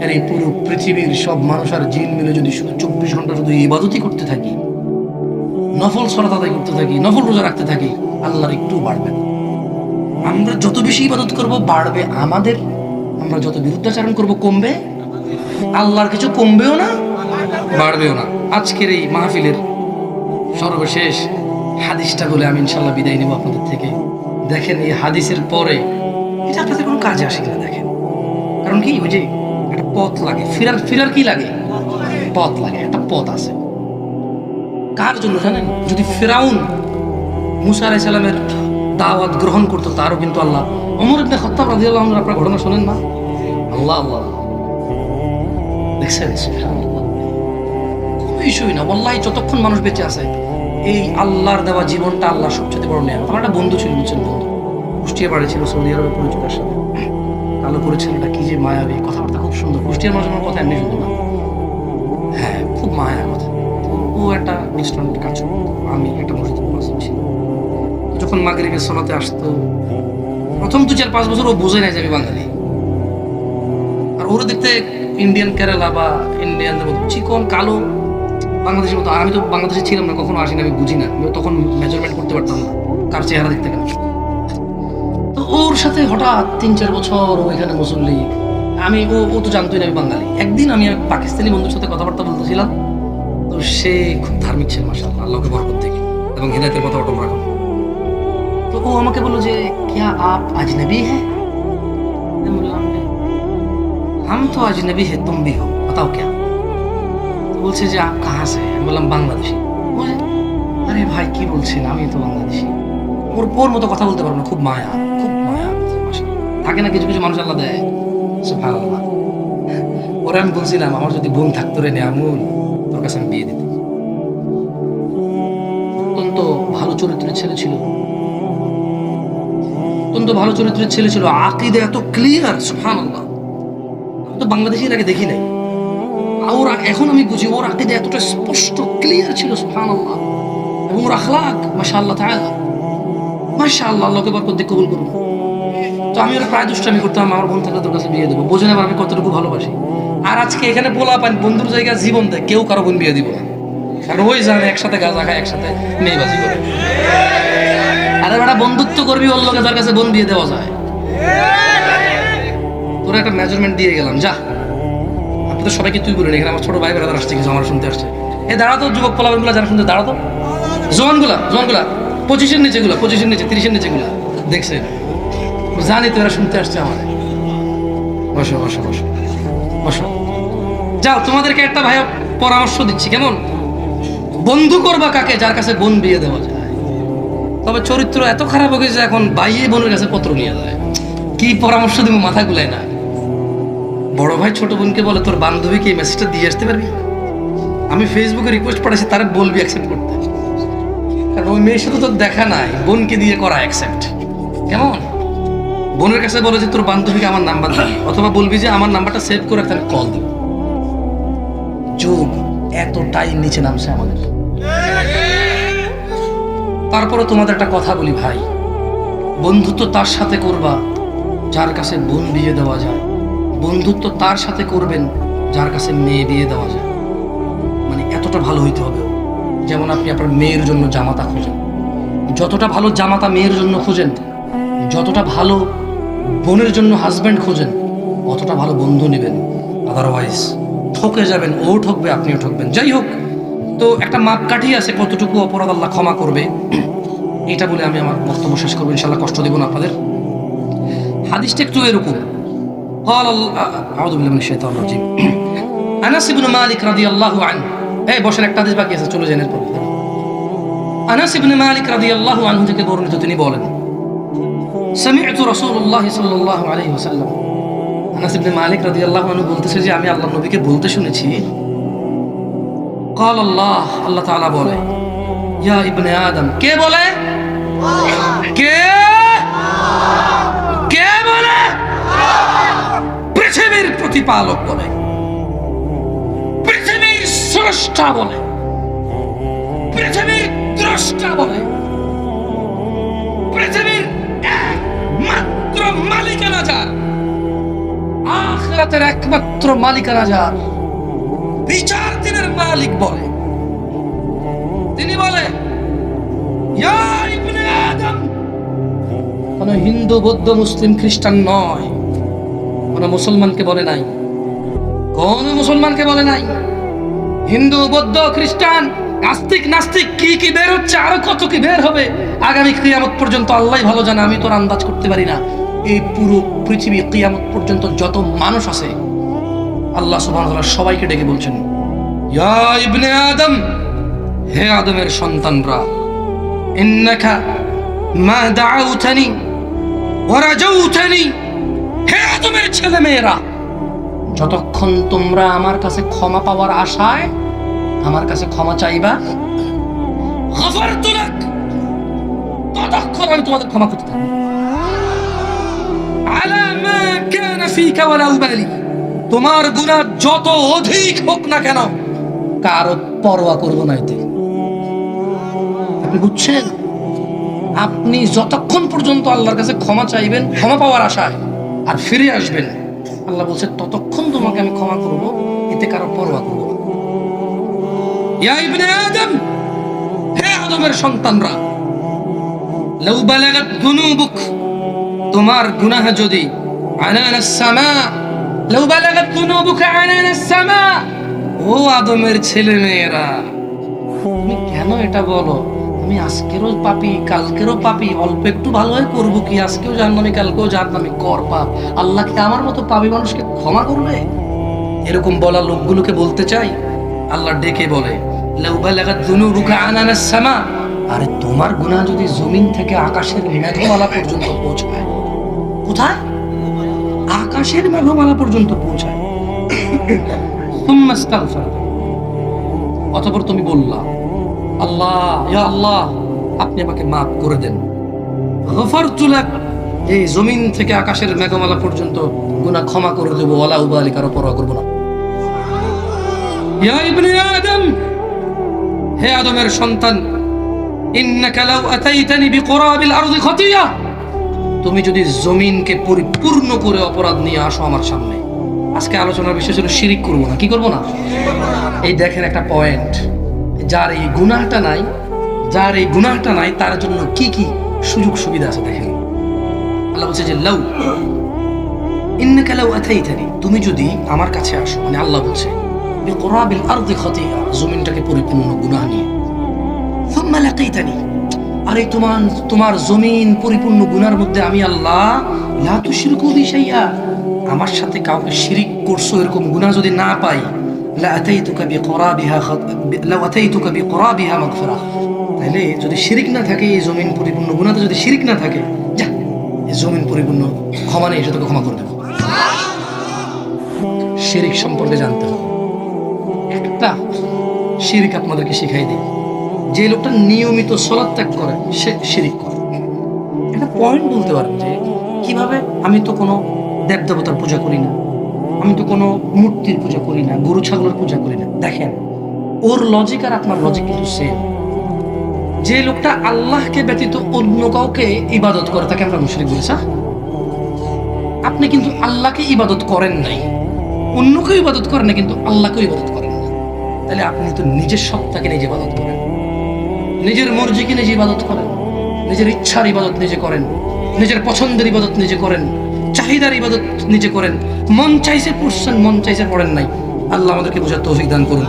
আর এই পুরো পৃথিবীর সব মানুষ আর জিন মিলে যদি শুধু 24 ঘন্টা শুধু ইবাদতই করতে থাকি, নফল সালাত আদায় করতে থাকি, নফল রোজা রাখতে থাকি, আল্লাহর একটু বাড়বে না। আমরা যত বেশি ইবাদত করব বাড়বে আমাদের, আমরা যত বিরুদ্ধাচরণ করব কমবে, আল্লাহর কিছু কমবেও না বাড়বেও না। আজকের এই মাহফিলের সর্বশেষ হাদিসটা বলে আমি ইনশাল্লাহ বিদায় নেব আপনাদের থেকে। দেখেন এই হাদিসের পরে এটা আপনাদের কোনো কাজে আসে কিনা দেখেন। কারণ কি, ওই যে একটা পথ লাগে, ফিরার কি লাগে, পথ লাগে, একটা পথ আছে। কার জন্য জানেন? যদি ফিরাউন মুসা আলাইহিস সালামের দাওয়াত গ্রহণ করতো, তারও কিন্তু আল্লাহ, ওমর ইবনে খাত্তাব রাদিয়াল্লাহু আনহু, আপনারা ঘটনা শোনেন না? আল্লাহ আল্লাহ দেখছেন, সুবহানাল্লাহ। কোনো ইস্যুই না ওয়াল্লাহি, যতক্ষণ মানুষ বেঁচে আছে এই আল্লাহর দেওয়া জীবনটা আল্লাহর সবচেয়ে বড় নেয়ামত। আমার একটা বন্ধু ছিল, বুঝছেন, বন্ধু কুষ্টিয়া বাড়ি ছিল, সৌদি আরবে পরিচিত তার সাথে। কালো করেছেন, এটা কি যে মায়াবী, কথাবার্তা খুব সুন্দর। কুষ্টিয়ার মানুষের আমার কথা এমনি শুনতো না, হ্যাঁ খুব মায়া কথা। ও একটা রেস্টুরেন্টে কাজ করতো, আমি একটা মসজিদের মুয়াজ্জিন ছিলাম। যখন মাগরিবের সালাতে আসতো, প্রথম 2-4-5 বছর ও বোঝে নাই যে আমি বাঙালি। আর ওরা দেখতে ইন্ডিয়ান কেরালা বা ইন্ডিয়ানদের মতো চিকন কালো, বাংলাদেশের মতো। আর আমি তো বাংলাদেশে ছিলাম না, কখনো আসিনি, আমি বুঝি না, আমি তখন মেজারমেন্ট করতে পারতাম না কার চেহারা দেখতে কেন। তো ওর সাথে হঠাৎ 3-4 বছর ও এখানে মুসল্লি, আমি ও তো জানতোই না আমি বাঙালি। একদিন আমি এক পাকিস্তানি বন্ধুর সাথে কথাবার্তা বলতেছিলাম, তো সে খুব ধার্মিক ছিল, মাশাআল্লাহ, আল্লাহকে বরকত থেকে এবং হিদায়াতের কথা অটল রাখুন। তো ও আমাকে বললো যে क्या आप अजनबी हैं? मैं बोललाম যে हम तो अजनबी है, तुम भी हो, बताओ क्या? তো বলছে যে आप कहाँ से? আমি বললাম বাংলাদেশি। বলে আরে ভাই কি বলছেন, আমি তো বাংলাদেশি। ওর মতো কথা বলতে পারবো না, খুব মায়া, খুব মায়া। থাকে না কিছু কিছু মানুষ আল্লাহ দেয়, সুবহানাল্লাহ। ওরা আমি বলছিলাম আমার যদি বোন থাকতো রে নেয়ামুল, তোর কাছে আমি বিয়ে দিতাম। অত্যন্ত ভালো চরিত্রের ছেলে ছিল, অত্যন্ত ভালো চরিত্রের ছেলে ছিল, আকীদা এত ক্লিয়ার, সুবহানাল্লাহ। আমি তো বাংলাদেশির আগে দেখি নাই, ওর এখন আমি বুঝি ওর আকীদা এতটা স্পষ্ট ক্লিয়ার ছিল, সুবহানাল্লাহ। এবং ওর আখলাক মাশাআল্লাহ তাআলা, মাশাআল্লাহ, আল্লাহকে বরকত দিয়ে কবুল করুন। তো আমি ওরা প্রায় দুষ্টামি করতাম, আমার বোন থাকলে তোর কাছে বিয়ে দেবো, বোঝে না আমি কতটুকু ভালোবাসি। আর আজকে এখানে পোলা পান বন্ধুর জায়গায় জীবন দেয়, কেউ কারো বোন বিয়ে দিব না, কারণ ওই জানে একসাথে গাঁজা খায়, একসাথে মেয়েবাজি করে। আরে বেটা বন্ধুত্ব করবি ওর লোকে যার কাছে বোন বিয়ে দেওয়া যায়। তোরা একটা মেজারমেন্ট দিয়ে গেলাম, যা। আপনাদের সবাইকে তুই বলেন, এখানে আমার ছোট ভাই বেড়াদার আসছে, কিছু আমার শুনতে আসছে। দাঁড়াতো যুবক পোলাপানগুলো যারা শুনতে, দাঁড়াতো জোয়ানগুলা 25-এর নিচে গুলা, 25-এর নিচে, 30-এর নিচে গুলা, দেখছেন? জানি তো এরা শুনতে আসছে আমার। বসো বসো বসো বসো, যাও, তোমাদেরকে একটা ভাই পরামর্শ দিচ্ছি, কেমন? বন্ধু করবা কাকে? যার কাছে বোন বিয়ে দেওয়া যায়। তবে চরিত্র এত খারাপ হয়ে গেছে এখন ভাইয়ে বোনের কাছে পত্র নিয়ে যায়। কি পরামর্শ দিব মাথা গুলায় না। বড় ভাই ছোট বোনকে বলে তোর বান্ধবীকে এই মেসেজটা দিয়ে আসতে পারবি? আমি ফেসবুকে রিকোয়েস্ট পাঠাচ্ছি, তারা বলবি অ্যাকসেপ্ট করতে, কারণ ওই মেয়ের সাথে তোর দেখা নাই, বোনকে দিয়ে করা অ্যাকসেপ্ট। কেমন? বোনের কাছে বলে যে তোর বান্ধবীকে আমার নাম্বার দিবি, অথবা বলবি যে আমার নাম্বারটা সেভ করে একটা কল দিব। যুগ এতটাই নিচে নামছে আমাদের। তারপরে তোমাদের একটা কথা বলি ভাই, বন্ধুত্ব তার সাথে করবা যার কাছে বোন বিয়ে দেওয়া যায়, বন্ধুত্ব তার সাথে করবেন যার কাছে মেয়ে বিয়ে দেওয়া যায়। মানে এতটা ভালো হইতে হবে। যেমন আপনি আপনার মেয়ের জন্য জামাতা খোঁজেন, যতটা ভালো জামাতা মেয়ের জন্য খোঁজেন, যতটা ভালো বোনের জন্য হাজব্যান্ড খোঁজেন, অতটা ভালো বন্ধু নেবেন। আদারওয়াইজ ঠকে যাবেন, ও ঠকবে, আপনিও ঠকবেন। যাই হোক, তো একটা মাপকাঠি আছে কতটুকু অপরাধ আল্লাহ ক্ষমা করবে, এটা বলে আমি আমার বক্তব্য শেষ করবো, ইনশাআল্লাহ কষ্ট দেব না আপনাদের। হাদিসটা একটু এরকম, আউযু বিল্লাহি মিনাশ শাইতানির রাজীম। আনাস ইবনে মালিক রাদিয়াল্লাহু আনহু, এই বসেন, একটা হাদিস বাকি আছে, চলে যান এরপর। আনাস ইবনে মালিক রাদিয়াল্লাহু আনহু থেকে বর্ণিত, তিনি বলেন সামি'তু রাসূলুল্লাহ সাল্লাল্লাহু আলাইহি ওয়াসাল্লাম। আনাস ইবনে মালিক রাদিয়াল্লাহু আনহু বলতেছে যে আমি আল্লাহর নবীকে বলতে শুনেছি, قال الله, আল্লাহ তাআলা বলে, ইয়া ইবনে আদম। কে বলে? কে কে বলে? পৃথিবীর প্রতিপালক বলে, পৃথিবীর স্রষ্টা বলে, পৃথিবীর দ্রষ্টা বলে, পৃথিবীর একমাত্র মালিকানা যার, আখিরাত জান্নাতের একমাত্র মালিকানা যার, বিচার দিনের মালিক বলে, তিনি বলে ইয়া ইবনে আদম। কোন হিন্দু, বৌদ্ধ, মুসলিম, খ্রিস্টান নয়, কোন মুসলমানকে বলে নাই, কোন মুসলমানকে বলে নাই। হিন্দু, বৌদ্ধ, খ্রিস্টান, আস্তিক, নাস্তিক কি কি বের হচ্ছে, আরো কত কি বের হবে আগামী কিয়ামত পর্যন্ত আল্লাহই ভালো জানে, আমি তোর আন্দাজ করতে পারি না। এই পুরো পৃথিবী কিয়ামত পর্যন্ত যত মানুষ আছে, আল্লাহ সুবহানাহু ওয়া তাআলা সবাইকে ডেকে বলছেন ইয়া ইবনে আদম, হে আদমের সন্তানরা, ইন্নাকা মা দাউতানি ওয়া রাজাউতানি, হে আদমের ছেলে মেয়েরা, যতক্ষণ তোমরা আমার কাছে ক্ষমা পাওয়ার আশায় আমার কাছে ক্ষমা চাইবা, গফারতু লাক, ততক্ষণ আমি তোমাদের ক্ষমা করতে থাকবো। আলা মা কানা ফিকা ওয়ালা উবালি, তোমার গুনাহ যত অধিক হোক না কেন কারো পরোয়া করব না এতে। আপনি বুঝছেন? আপনি যতক্ষণ পর্যন্ত আল্লাহর কাছে ক্ষমা চাইবেন ক্ষমা পাওয়ার আশায় আর ফিরে আসবেন, আল্লাহ বলছে ততক্ষণ তোমাকে আমি ক্ষমা করব, এতে কারো পরোয়া করব না। ইয়া ইবনে আদম, হে আদমের সন্তানরা, লাউ বালাগাত যুনুবুক, তোমার গুনাহ যদি আনানাস সামা, লাউ বালাগাত যুনুবুকা আনানাস সামা, ও আদমের ছেলে মেয়েরা, তুমি কেন এটা বলো? আমি আজকেরও পাপী, কালকেরও পাপী, অল্প একটু ভালো হয়ে করবো কি, আজকেও জাহান্নামী, কালকেও জাহান্নামী, কর পাপ, আল্লাহ কি আমার মতো পাপী মানুষকে ক্ষমা করবে? এরকম বলা লোকগুলোকে বলতে চাই, আল্লাহ ডেকে বলে লাউ বালাগাত যুনুবুকা আনানাস সামা, আরে তোমার গুনাহ যদি জমিন থেকে আকাশের মেঘমালা পর্যন্ত পৌঁছায়, কোথায়? আকাশের মেঘমালা পর্যন্ত পৌঁছায়, সুম্মা ইস্তাগফার, অতঃপর তুমি বললা আল্লাহ, ইয়া আল্লাহ, আপনি আমাকে মাফ করে দেন, গফারতু লাক, এই জমিন থেকে আকাশের মেঘমালা পর্যন্ত গুনাহ ক্ষমা করে দেব, ওয়ালা উবালি, কারো পরোয়া করব না। ইয়া ইবনে আদম, হে আদমের সন্তান, ইন্নাকা লাউ আতাইতানি বিকুরাবিল আরদি খাতিয়া, তুমি যদি জমিনকে পরিপূর্ণ করে অপরাধ নিয়ে আসো আমার সামনে, আজকে আলোচনার বিষয় ছিল শিরিক করব না, কি করব না। এই দেখেন একটা পয়েন্ট, যার এই গুনাহটা নাই, যার এই গুনাহটা নাই তার জন্য কি কি সুযোগ সুবিধা আছে দেখেন। আল্লাহ বলছে যে লাউ, ইন্নাকা লাউ আতাইতানি, তুমি যদি আমার কাছে আসো, মানে আল্লাহ বলছে বিকুরাবিল আরদি খাতিয়া, জমিনটাকে পরিপূর্ণ গুনাহ নিয়ে, সুম্মা লাকাইতানি, আরে তোমার জমিন পরিপূর্ণ গুনার মধ্যে আমি আল্লাহ লা তুশরিকু বি শাইআ, আমার সাথে কাউকে শিরিক করছো এরকম গুনাহ যদি না পাই, লা আতাইতুকা বিকুরাবিহা মাগফিরা, তাহলে যদি শিরিক না থাকে, এই জমিন পরিপূর্ণ গুনাহতে যদি শিরিক না থাকে, যা এই জমিন পরিপূর্ণ ক্ষমা নেই, এসে তোকে ক্ষমা করে দেবো। শিরিক সম্পর্কে জানতে হবে। একটা শিরিক আপনাদেরকে শিখাই দিই, যে লোকটা নিয়মিত সালাত ত্যাগ করে সে শিরিক করে। একটা পয়েন্ট বলতে পারেন যে কিভাবে, আমি তো কোনো দেবদেবতার পূজা করি না, আমি তো কোনো মূর্তির পূজা করি না, গরু ছাগলের পূজা করি না। দেখেন ওর লজিক আর আপনার লজিক কিন্তু সেম। যে লোকটা আল্লাহকে ব্যতীত অন্য কাউকে ইবাদত করে তাকে আমরা মুশরিক বলি। আপনি কিন্তু আল্লাহকে ইবাদত করেন নাই, অন্যকেও ইবাদত করেন না, কিন্তু আল্লাহকেও ইবাদত করেন না, তাহলে আপনি তো নিজের সত্তাকে নিজে ইবাদত করেন, নিজের মর্জিকে নিজে ইবাদত করেন, নিজের ইচ্ছার ইবাদত নিজে করেন, নিজের পছন্দের ইবাদত নিজে করেন, চাহিদার ইবাদত নিজে করেন। মন চাইছে পড়ছেন, মন চাইছে পড়েন নাই। আল্লাহ আমাদেরকে বোঝার তৌফিক দান করুন।